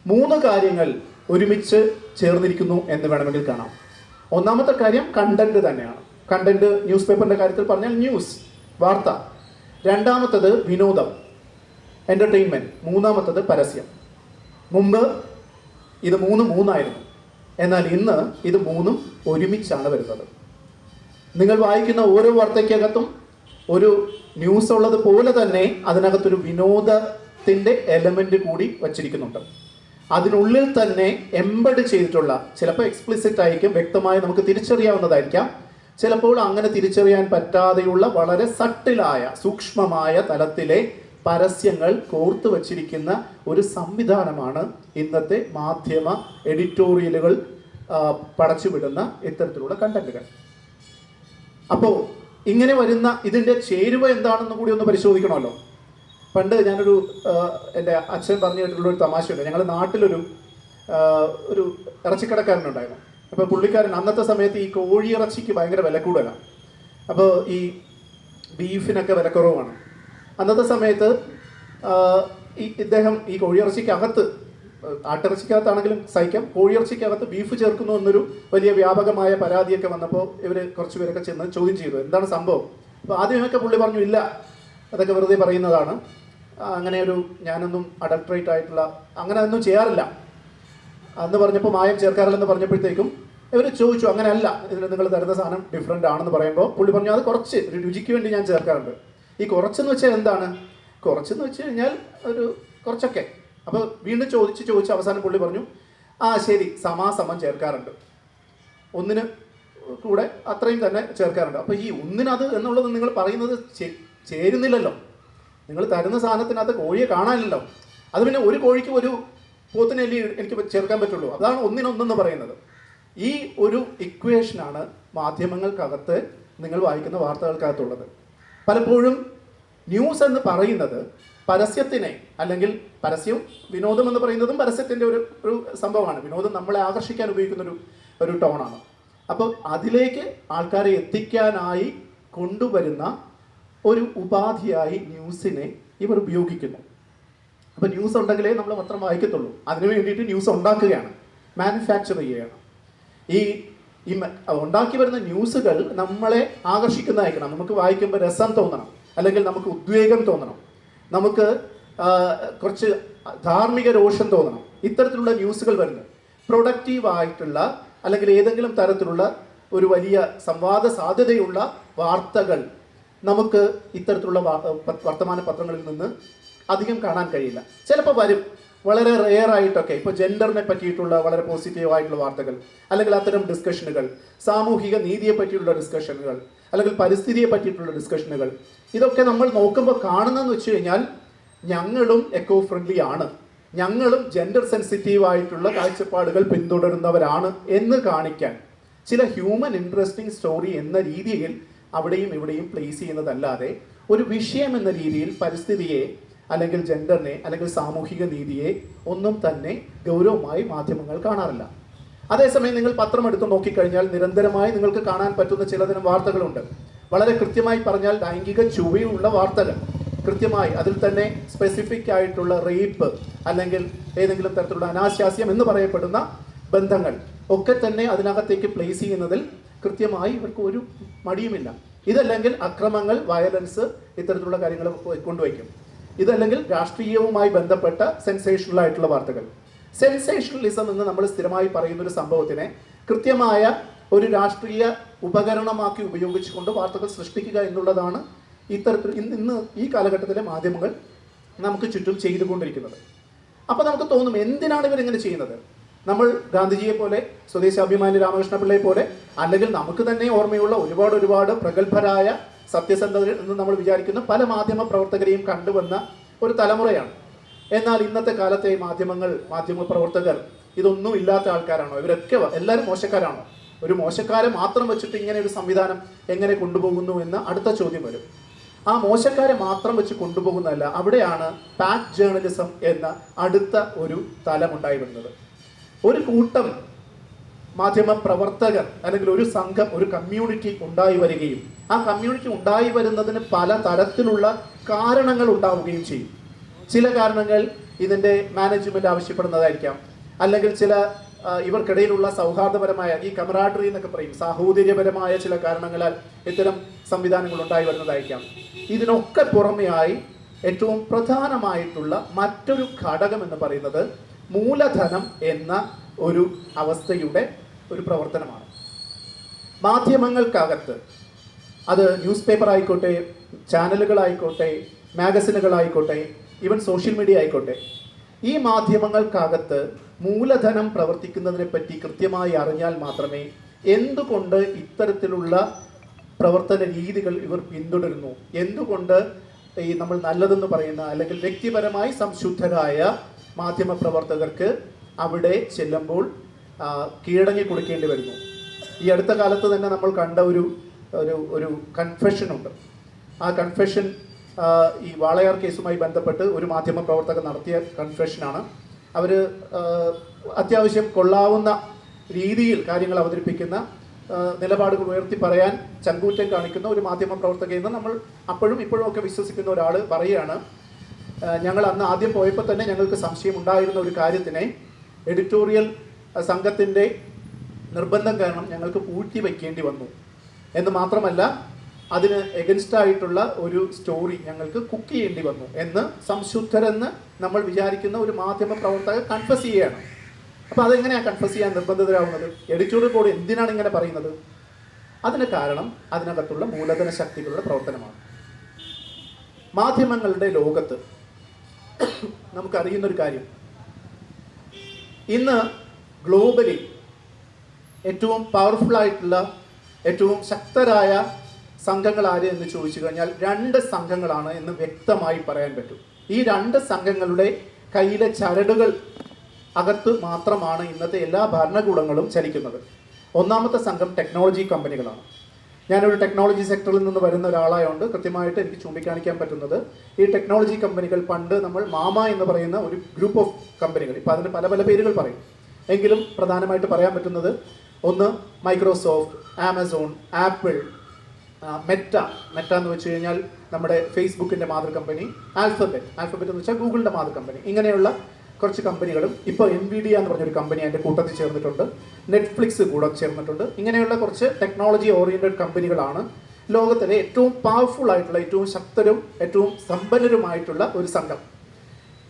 3 കാര്യങ്ങൾ ഒരുമിച്ച് ചേർന്നിരിക്കുന്നു എന്ന് വേണമെങ്കിൽ കാണാം. ഒന്നാമത്തെ കാര്യം കണ്ടന്റ് തന്നെയാണ്. കണ്ടന്റ് ന്യൂസ് പേപ്പറിൻ്റെ കാര്യത്തിൽ പറഞ്ഞാൽ ന്യൂസ്, വാർത്ത. രണ്ടാമത്തത് വിനോദം, എൻ്റർടൈൻമെൻറ്റ്. മൂന്നാമത്തത് പരസ്യം. മുമ്പ് ഇത് 3 ആയിരുന്നു. എന്നാൽ ഇന്ന് ഇത് 3 ഒരുമിച്ചാണ് വരുന്നത്. നിങ്ങൾ വായിക്കുന്ന ഓരോ വാർത്തയ്ക്കകത്തും ഒരു ന്യൂസ് ഉള്ളത് പോലെ തന്നെ അതിനകത്തൊരു വിനോദത്തിൻ്റെ എലമെൻ്റ് കൂടി വച്ചിരിക്കുന്നുണ്ട്. അതിനുള്ളിൽ തന്നെ എംബഡ് ചെയ്തിട്ടുള്ള, ചിലപ്പോൾ എക്സ്പ്ലിസിറ്റ് ആയിരിക്കും, വ്യക്തമായി നമുക്ക് തിരിച്ചറിയാവുന്നതായിരിക്കാം, ചിലപ്പോൾ അങ്ങനെ തിരിച്ചറിയാൻ പറ്റാതെയുള്ള വളരെ സട്ടിലായ സൂക്ഷ്മമായ തലത്തിലെ പരസ്യങ്ങൾ കോർത്തു വച്ചിരിക്കുന്ന ഒരു സംവിധാനമാണ് ഇന്നത്തെ മാധ്യമ എഡിറ്റോറിയലുകൾ പടച്ചുവിടുന്ന ഇത്തരത്തിലുള്ള കണ്ടന്റുകൾ. അപ്പോൾ ഇങ്ങനെ വരുന്ന ഇതിൻ്റെ ചേരുവ എന്താണെന്ന് കൂടി ഒന്ന് പരിശോധിക്കണമല്ലോ. പണ്ട് ഞാനൊരു എൻ്റെ അച്ഛൻ പറഞ്ഞു കേട്ടിട്ടുള്ളൊരു തമാശയുണ്ട്. ഞങ്ങൾ നാട്ടിലൊരു ഇറച്ചിക്കടക്കാരനുണ്ടായിരുന്നു. അപ്പോൾ പുള്ളിക്കാരൻ അന്നത്തെ സമയത്ത് ഈ കോഴിയിറച്ചിക്ക് ഭയങ്കര വില കൂടുതലാണ്. അപ്പോൾ ഈ ബീഫിനൊക്കെ വിലക്കുറവാണ്. അന്നത്തെ സമയത്ത് ഇദ്ദേഹം ഈ കോഴിയിറച്ചിക്കകത്ത്, ആട്ടിറച്ചിക്കകത്താണെങ്കിലും സഹിക്കാം, കോഴിയിറച്ചിക്കകത്ത് ബീഫ് ചേർക്കുന്നു എന്നൊരു വലിയ വ്യാപകമായ പരാതിയൊക്കെ വന്നപ്പോൾ ഇവർ കുറച്ച് പേരൊക്കെ ചെന്ന് ചോദ്യം ചെയ്തു, എന്താണ് സംഭവം. അപ്പോൾ ആദ്യമൊക്കെ പുള്ളി പറഞ്ഞു, ഇല്ല, അതൊക്കെ വെറുതെ പറയുന്നതാണ്, അങ്ങനെ ഞാനൊന്നും അഡൾട്രേറ്റ് ആയിട്ടുള്ള അങ്ങനെ ഒന്നും ചെയ്യാറില്ല എന്ന് പറഞ്ഞപ്പോൾ, മായം ചേർക്കാറില്ലെന്ന് പറഞ്ഞപ്പോഴത്തേക്കും ഇവർ ചോദിച്ചു, അങ്ങനെയല്ല, ഇതിന് നിങ്ങൾ തരുന്ന സാധനം ഡിഫറെൻ്റ് ആണെന്ന് പറയുമ്പോൾ പുള്ളി പറഞ്ഞു, അത് കുറച്ച് ഒരു രുചിക്ക് വേണ്ടി ഞാൻ ചേർക്കാറുണ്ട്. ഈ കുറച്ചെന്ന് വെച്ചാൽ എന്താണ്? കുറച്ചെന്ന് വെച്ച് കഴിഞ്ഞാൽ കുറച്ചൊക്കെ. അപ്പോൾ വീണ്ടും ചോദിച്ച് അവസാനം പുള്ളി പറഞ്ഞു, ശരി, സമാസമം ചേർക്കാറുണ്ട്, ഒന്നിന് കൂടെ അത്രയും തന്നെ ചേർക്കാറുണ്ട്. അപ്പോൾ ഈ ഒന്നിനത് എന്നുള്ളത് നിങ്ങൾ പറയുന്നത് ചേരുന്നില്ലല്ലോ. നിങ്ങൾ തരുന്ന സാധനത്തിനകത്ത് കോഴിയെ കാണാനില്ലല്ലോ. അത് പിന്നെ ഒരു കോഴിക്ക് ഒരു പോത്തിനല്ലി എനിക്ക് ചേർക്കാൻ പറ്റുള്ളൂ. അതാണ് ഒന്നിനൊന്നെന്ന് പറയുന്നത്. ഈ ഒരു ഇക്വേഷനാണ് മാധ്യമങ്ങൾക്കകത്ത് നിങ്ങൾ വായിക്കുന്ന വാർത്തകൾക്കകത്തുള്ളത്. പലപ്പോഴും ന്യൂസ് എന്ന് പറയുന്നത് പരസ്യത്തിനെ, അല്ലെങ്കിൽ പരസ്യം, വിനോദം എന്ന് പറയുന്നതും പരസ്യത്തിൻ്റെ ഒരു സംഭവമാണ്. വിനോദം നമ്മളെ ആകർഷിക്കാൻ ഉപയോഗിക്കുന്ന ഒരു ടോണാണ്. അപ്പോൾ അതിലേക്ക് ആൾക്കാരെ എത്തിക്കാനായി കൊണ്ടുവരുന്ന ഒരു ഉപാധിയായി ന്യൂസിനെ ഇവർ ഉപയോഗിക്കുന്നു. അപ്പോൾ ന്യൂസ് ഉണ്ടെങ്കിലേ നമ്മൾ പത്രം വായിക്കത്തുള്ളൂ. അതിനു വേണ്ടിയിട്ട് ന്യൂസ് ഉണ്ടാക്കുകയാണ്, മാനുഫാക്ചർ ചെയ്യുകയാണ്. ഈ ഉണ്ടാക്കി വരുന്ന ന്യൂസുകൾ നമ്മളെ ആകർഷിക്കുന്നതായിരിക്കണം. നമുക്ക് വായിക്കുമ്പോൾ രസം തോന്നണം, അല്ലെങ്കിൽ നമുക്ക് ഉദ്വേഗം തോന്നണം, നമുക്ക് കുറച്ച് ധാർമ്മിക രോഷം തോന്നണം. ഇത്തരത്തിലുള്ള ന്യൂസുകൾ വരുന്നത് പ്രൊഡക്റ്റീവായിട്ടുള്ള അല്ലെങ്കിൽ ഏതെങ്കിലും തരത്തിലുള്ള ഒരു വലിയ സംവാദ സാധ്യതയുള്ള വാർത്തകൾ നമുക്ക് ഇത്തരത്തിലുള്ള വർത്തമാന പത്രങ്ങളിൽ നിന്ന് അധികം കാണാൻ കഴിയില്ല. ചിലപ്പോൾ വരും, വളരെ റെയർ ആയിട്ടൊക്കെ. ഇപ്പോൾ ജെൻഡറിനെ പറ്റിയിട്ടുള്ള വളരെ പോസിറ്റീവായിട്ടുള്ള വാർത്തകൾ, അല്ലെങ്കിൽ അത്തരം ഡിസ്കഷനുകൾ, സാമൂഹിക നീതിയെ പറ്റിയുള്ള ഡിസ്കഷനുകൾ, അല്ലെങ്കിൽ പരിസ്ഥിതിയെ പറ്റിയിട്ടുള്ള ഡിസ്കഷനുകൾ, ഇതൊക്കെ നമ്മൾ നോക്കുമ്പോൾ കാണുന്നതെന്ന് വെച്ച് കഴിഞ്ഞാൽ ഞങ്ങളും എക്കോ ഫ്രണ്ട്ലി ആണ്, ഞങ്ങളും ജെൻഡർ സെൻസിറ്റീവ് ആയിട്ടുള്ള കാഴ്ചപ്പാടുകൾ പിന്തുടരുന്നവരാണ് എന്ന് കാണിക്കാൻ ചില ഹ്യൂമൻ ഇൻട്രസ്റ്റിംഗ് സ്റ്റോറി എന്ന രീതിയിൽ അവിടെയും ഇവിടെയും പ്ലേസ് ചെയ്യുന്നതല്ലാതെ ഒരു വിഷയം എന്ന രീതിയിൽ പരിസ്ഥിതിയെ അല്ലെങ്കിൽ ജെൻഡറിനെ അല്ലെങ്കിൽ സാമൂഹിക നീതിയെ ഒന്നും തന്നെ ഗൗരവമായി മാധ്യമങ്ങൾ കാണാറില്ല. അതേസമയം നിങ്ങൾ പത്രം എടുത്ത് നോക്കിക്കഴിഞ്ഞാൽ നിരന്തരമായി നിങ്ങൾക്ക് കാണാൻ പറ്റുന്ന ചിലതരം വാർത്തകളുണ്ട്. വളരെ കൃത്യമായി പറഞ്ഞാൽ ലൈംഗിക ചുവയുള്ള വാർത്തകൾ, കൃത്യമായി അതിൽ തന്നെ സ്പെസിഫിക് ആയിട്ടുള്ള റേപ്പ് അല്ലെങ്കിൽ ഏതെങ്കിലും തരത്തിലുള്ള അനാശാസ്യം എന്ന് പറയപ്പെടുന്ന ബന്ധങ്ങൾ ഒക്കെ തന്നെ അതിനകത്തേക്ക് പ്ലേസ് ചെയ്യുന്നതിൽ കൃത്യമായി ഇവർക്ക് ഒരു മടിയുമില്ല. ഇതല്ലെങ്കിൽ അക്രമങ്ങൾ, വയലൻസ്, ഇത്തരത്തിലുള്ള കാര്യങ്ങൾ കൊണ്ടുവയ്ക്കും. ഇതല്ലെങ്കിൽ രാഷ്ട്രീയവുമായി ബന്ധപ്പെട്ട സെൻസേഷണൽ ആയിട്ടുള്ള വാർത്തകൾ. സെൻസേഷണലിസം എന്ന് നമ്മൾ സ്ഥിരമായി പറയുന്ന ഒരു സംഭവത്തിനെ കൃത്യമായ ഒരു രാഷ്ട്രീയ ഉപകരണമാക്കി ഉപയോഗിച്ചുകൊണ്ട് വാർത്തകൾ സൃഷ്ടിക്കുക എന്നുള്ളതാണ് ഇത്തരത്തിൽ ഇന്ന് ഈ കാലഘട്ടത്തിലെ മാധ്യമങ്ങൾ നമുക്ക് ചുറ്റും ചെയ്തുകൊണ്ടിരിക്കുന്നത്. അപ്പോൾ നമുക്ക് തോന്നും, എന്തിനാണ് ഇവരിങ്ങനെ ചെയ്യുന്നത്? നമ്മൾ ഗാന്ധിജിയെ പോലെ, സ്വദേശാഭിമാനി രാമകൃഷ്ണ പിള്ളയെ പോലെ, അല്ലെങ്കിൽ നമുക്ക് തന്നെ ഓർമ്മയുള്ള ഒരുപാട് പ്രഗത്ഭരായ സത്യസന്ധത എന്ന് നമ്മൾ വിചാരിക്കുന്ന പല മാധ്യമ പ്രവർത്തകരെയും കണ്ടുവന്ന ഒരു തലമുറയാണ്. എന്നാൽ ഇന്നത്തെ കാലത്തെ മാധ്യമ പ്രവർത്തകർ ഇതൊന്നും ഇല്ലാത്ത ആൾക്കാരാണോ? ഇവരൊക്കെ എല്ലാവരും മോശക്കാരാണോ? ഒരു മോശക്കാരെ മാത്രം വെച്ചിട്ട് ഇങ്ങനെ ഒരു സംവിധാനം എങ്ങനെ കൊണ്ടുപോകുന്നു എന്ന അടുത്ത ചോദ്യം വരും. ആ മോശക്കാരെ മാത്രം വെച്ച് കൊണ്ടുപോകുന്നതല്ല, അവിടെയാണ് പാക്ക് ജേർണലിസം എന്ന അടുത്ത ഒരു തലമുണ്ടായി വരുന്നത്. ഒരു കൂട്ടം മാധ്യമ പ്രവർത്തകർ അല്ലെങ്കിൽ ഒരു സംഘം, ഒരു കമ്മ്യൂണിറ്റി ഉണ്ടായി വരികയും ആ കമ്മ്യൂണിറ്റി ഉണ്ടായി വരുന്നതിന് പല തരത്തിലുള്ള കാരണങ്ങൾ ഉണ്ടാവുകയും ചെയ്യും. ചില കാരണങ്ങൾ ഇതിൻ്റെ മാനേജ്മെൻറ്റ് ആവശ്യപ്പെടുന്നതായിരിക്കാം, അല്ലെങ്കിൽ ചില ഇവർക്കിടയിലുള്ള സൗഹാർദ്ദപരമായ ഈ കമറാഡറി എന്നൊക്കെ പറയും, സാഹോദര്യപരമായ ചില കാരണങ്ങളാൽ ഇത്തരം സംവിധാനങ്ങൾ ഉണ്ടായി വരുന്നതായിരിക്കാം. ഇതിനൊക്കെ പുറമെയായി ഏറ്റവും പ്രധാനമായിട്ടുള്ള മറ്റൊരു ഘടകം എന്ന് പറയുന്നത് മൂലധനം എന്ന ഒരു അവസ്ഥയുടെ ഒരു പ്രവർത്തനമാണ്. മാധ്യമങ്ങൾക്കകത്ത്, അത് ന്യൂസ് പേപ്പർ ആയിക്കോട്ടെ, ചാനലുകളായിക്കോട്ടെ, മാഗസിനുകളായിക്കോട്ടെ, ഈവൻ സോഷ്യൽ മീഡിയ ആയിക്കോട്ടെ, ഈ മാധ്യമങ്ങൾക്കകത്ത് മൂലധനം പ്രവർത്തിക്കുന്നതിനെ പറ്റി കൃത്യമായി അറിഞ്ഞാൽ മാത്രമേ എന്തുകൊണ്ട് ഇത്തരത്തിലുള്ള പ്രവർത്തന രീതികൾ ഇവർ പിന്തുടരുന്നു, എന്തുകൊണ്ട് ഈ നമ്മൾ നല്ലതെന്ന് പറയുന്ന അല്ലെങ്കിൽ വ്യക്തിപരമായി സംശുദ്ധരായ മാധ്യമ പ്രവർത്തകർക്ക് അവിടെ ചെല്ലുമ്പോൾ കീഴടങ്ങി കൊടുക്കേണ്ടി വരുന്നു. ഈ അടുത്ത കാലത്ത് തന്നെ നമ്മൾ കണ്ട ഒരു കൺഫെഷനുണ്ട്. ആ കൺഫെഷൻ ഈ വാളയാർ കേസുമായി ബന്ധപ്പെട്ട് ഒരു മാധ്യമ പ്രവർത്തകർ നടത്തിയ കൺഫെഷനാണ്. അവർ അത്യാവശ്യം കൊള്ളാവുന്ന രീതിയിൽ കാര്യങ്ങൾ അവതരിപ്പിക്കുന്ന, നിലപാടുകൾ ഉയർത്തി പറയാൻ ചങ്കൂറ്റം കാണിക്കുന്ന ഒരു മാധ്യമ പ്രവർത്തകയെന്ന് നമ്മൾ അപ്പോഴും ഇപ്പോഴും ഒക്കെ വിശ്വസിക്കുന്ന ഒരാൾ പറയുകയാണ്, ഞങ്ങൾ അന്ന് ആദ്യം പോയപ്പോൾ തന്നെ ഞങ്ങൾക്ക് സംശയം ഉണ്ടായിരുന്ന ഒരു കാര്യത്തിനെ എഡിറ്റോറിയൽ സംഘത്തിൻ്റെ നിർബന്ധം കാരണം ഞങ്ങൾക്ക് പൂഴ്ത്തി വയ്ക്കേണ്ടി വന്നു എന്ന് മാത്രമല്ല, അതിന് എഗൻസ്റ്റ് ആയിട്ടുള്ള ഒരു സ്റ്റോറി ഞങ്ങൾക്ക് കുക്ക് ചെയ്യേണ്ടി വന്നു എന്ന് സംശുദ്ധരെന്ന് നമ്മൾ വിചാരിക്കുന്ന ഒരു മാധ്യമ പ്രവർത്തകർ കൺഫസ് ചെയ്യുകയാണ്. അപ്പോൾ അതെങ്ങനെയാണ് കൺഫസ് ചെയ്യാൻ നിർബന്ധിതരാകുന്നത്? എഡിറ്റോറിയൽ ബോർഡ് എന്തിനാണ് ഇങ്ങനെ പറയുന്നത്? അതിന് കാരണം അതിനകത്തുള്ള മൂലധന ശക്തികളുടെ പ്രവർത്തനമാണ്. മാധ്യമങ്ങളുടെ ലോകത്ത് നമുക്കറിയുന്നൊരു കാര്യം, ഇന്ന് ഗ്ലോബലി ഏറ്റവും പവർഫുൾ ആയിട്ടുള്ള, ഏറ്റവും ശക്തരായ സംഘങ്ങൾ ആര് എന്ന് ചോദിച്ചു കഴിഞ്ഞാൽ 2 സംഘങ്ങളാണ് എന്ന് വ്യക്തമായി പറയാൻ പറ്റും. ഈ 2 സംഘങ്ങളുടെ കയ്യിലെ ചരടുകൾ അകത്ത് മാത്രമാണ് ഇന്നത്തെ എല്ലാ ഭരണകൂടങ്ങളും ചലിക്കുന്നത്. ഒന്നാമത്തെ സംഘം ടെക്നോളജി കമ്പനികളാണ്. ഞാനൊരു ടെക്നോളജി സെക്ടറിൽ നിന്ന് വരുന്ന ഒരാളായതുകൊണ്ട് കൃത്യമായിട്ട് എനിക്ക് ചൂണ്ടിക്കാണിക്കാൻ പറ്റുന്നത്, ഈ ടെക്നോളജി കമ്പനികൾ പണ്ട് നമ്മൾ മാമ എന്ന് പറയുന്ന ഒരു ഗ്രൂപ്പ് ഓഫ് കമ്പനികൾ, ഇപ്പോൾ അതിന് പല പല പേരുകൾ പറയും, എങ്കിലും പ്രധാനമായിട്ട് പറയാൻ പറ്റുന്നത് ഒന്ന് മൈക്രോസോഫ്റ്റ്, ആമസോൺ, ആപ്പിൾ, മെറ്റ എന്ന് വെച്ച് കഴിഞ്ഞാൽ നമ്മുടെ ഫേസ്ബുക്കിൻ്റെ മാതൃ കമ്പനി, ആൽഫബറ്റ് എന്ന് വെച്ചാൽ ഗൂഗിളിൻ്റെ മാതൃ കമ്പനി, ഇങ്ങനെയുള്ള കുറച്ച് കമ്പനികളും, ഇപ്പോൾ NVIDIA എന്ന് പറഞ്ഞൊരു കമ്പനി അതിൻ്റെ കൂട്ടത്തിൽ ചേർന്നിട്ടുണ്ട്, നെറ്റ്ഫ്ലിക്സ് കൂടെ ചേർന്നിട്ടുണ്ട്. ഇങ്ങനെയുള്ള കുറച്ച് ടെക്നോളജി ഓറിയൻറ്റഡ് കമ്പനികളാണ് ലോകത്തിലെ ഏറ്റവും പവർഫുൾ ആയിട്ടുള്ള, ഏറ്റവും ശക്തരും ഏറ്റവും സമ്പന്നരുമായിട്ടുള്ള ഒരു സംഘം.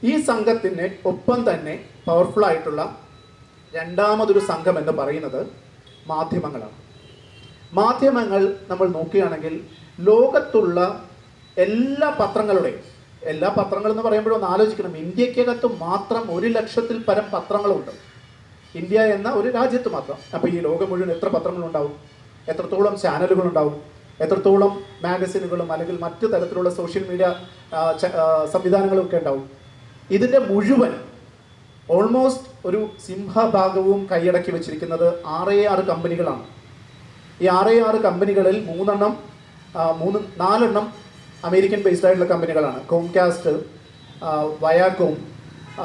ഈ സംഘത്തിന് ഒപ്പം തന്നെ പവർഫുൾ ആയിട്ടുള്ള രണ്ടാമതൊരു സംഘം എന്ന് പറയുന്നത് മാധ്യമങ്ങളാണ്. മാധ്യമങ്ങൾ നമ്മൾ നോക്കുകയാണെങ്കിൽ ലോകത്തുള്ള എല്ലാ പത്രങ്ങളുടെയും, എല്ലാ പത്രങ്ങൾ എന്ന് പറയുമ്പോഴും ഒന്ന് ആലോചിക്കണം, ഇന്ത്യക്കകത്ത് മാത്രം 1,00,000-ൽ പരം പത്രങ്ങളുണ്ട്. ഇന്ത്യ എന്ന ഒരു രാജ്യത്ത് മാത്രം. അപ്പോൾ ഈ ലോകം മുഴുവൻ എത്ര പത്രങ്ങളുണ്ടാവും? എത്രത്തോളം ചാനലുകളുണ്ടാവും? എത്രത്തോളം മാഗസിനുകളും അല്ലെങ്കിൽ മറ്റു തരത്തിലുള്ള സോഷ്യൽ മീഡിയ സംവിധാനങ്ങളും ഒക്കെ ഉണ്ടാവും? ഇതിൻ്റെ മുഴുവൻ ഓൾമോസ്റ്റ് ഒരു സിംഹഭാഗവും കൈയടക്കി വെച്ചിരിക്കുന്നത് 6 കമ്പനികളാണ്. ഈ 6 കമ്പനികളിൽ 4 അമേരിക്കൻ ബേസ്ഡ് ആയിട്ടുള്ള കമ്പനികളാണ്. കോംകാസ്റ്റ്, വയാകോം,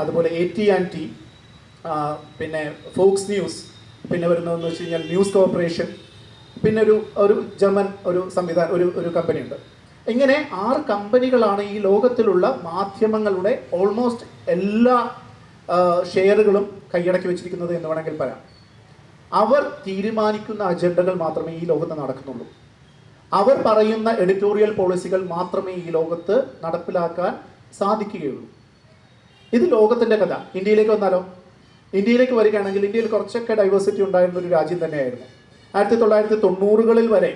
അതുപോലെ AT&T, പിന്നെ ഫോക്സ് ന്യൂസ്, പിന്നെ വരുന്നതെന്ന് വെച്ച് കഴിഞ്ഞാൽ ന്യൂസ് കോർപ്പറേഷൻ, പിന്നെ ഒരു ജർമ്മൻ ഒരു കമ്പനിയുണ്ട്. ഇങ്ങനെ 6 കമ്പനികളാണ് ഈ ലോകത്തിലുള്ള മാധ്യമങ്ങളുടെ ഓൾമോസ്റ്റ് എല്ലാ ഷെയറുകളും കൈയടക്കി വെച്ചിരിക്കുന്നത് എന്ന് വേണമെങ്കിൽ പറയാം. അവർ തീരുമാനിക്കുന്ന അജണ്ടകൾ മാത്രമേ ഈ ലോകത്ത് നടക്കുന്നുള്ളൂ. അവർ പറയുന്ന എഡിറ്റോറിയൽ പോളിസികൾ മാത്രമേ ഈ ലോകത്ത് നടപ്പിലാക്കാൻ സാധിക്കുകയുള്ളൂ. ഇത് ലോകത്തിൻ്റെ കഥ. ഇന്ത്യയിലേക്ക് വന്നാലോ? ഇന്ത്യയിലേക്ക് വരികയാണെങ്കിൽ ഇന്ത്യയിൽ കുറച്ചൊക്കെ ഡൈവേഴ്സിറ്റി ഉണ്ടായിരുന്ന ഒരു രാജ്യം തന്നെയായിരുന്നു. 1990-കളിൽ വരെ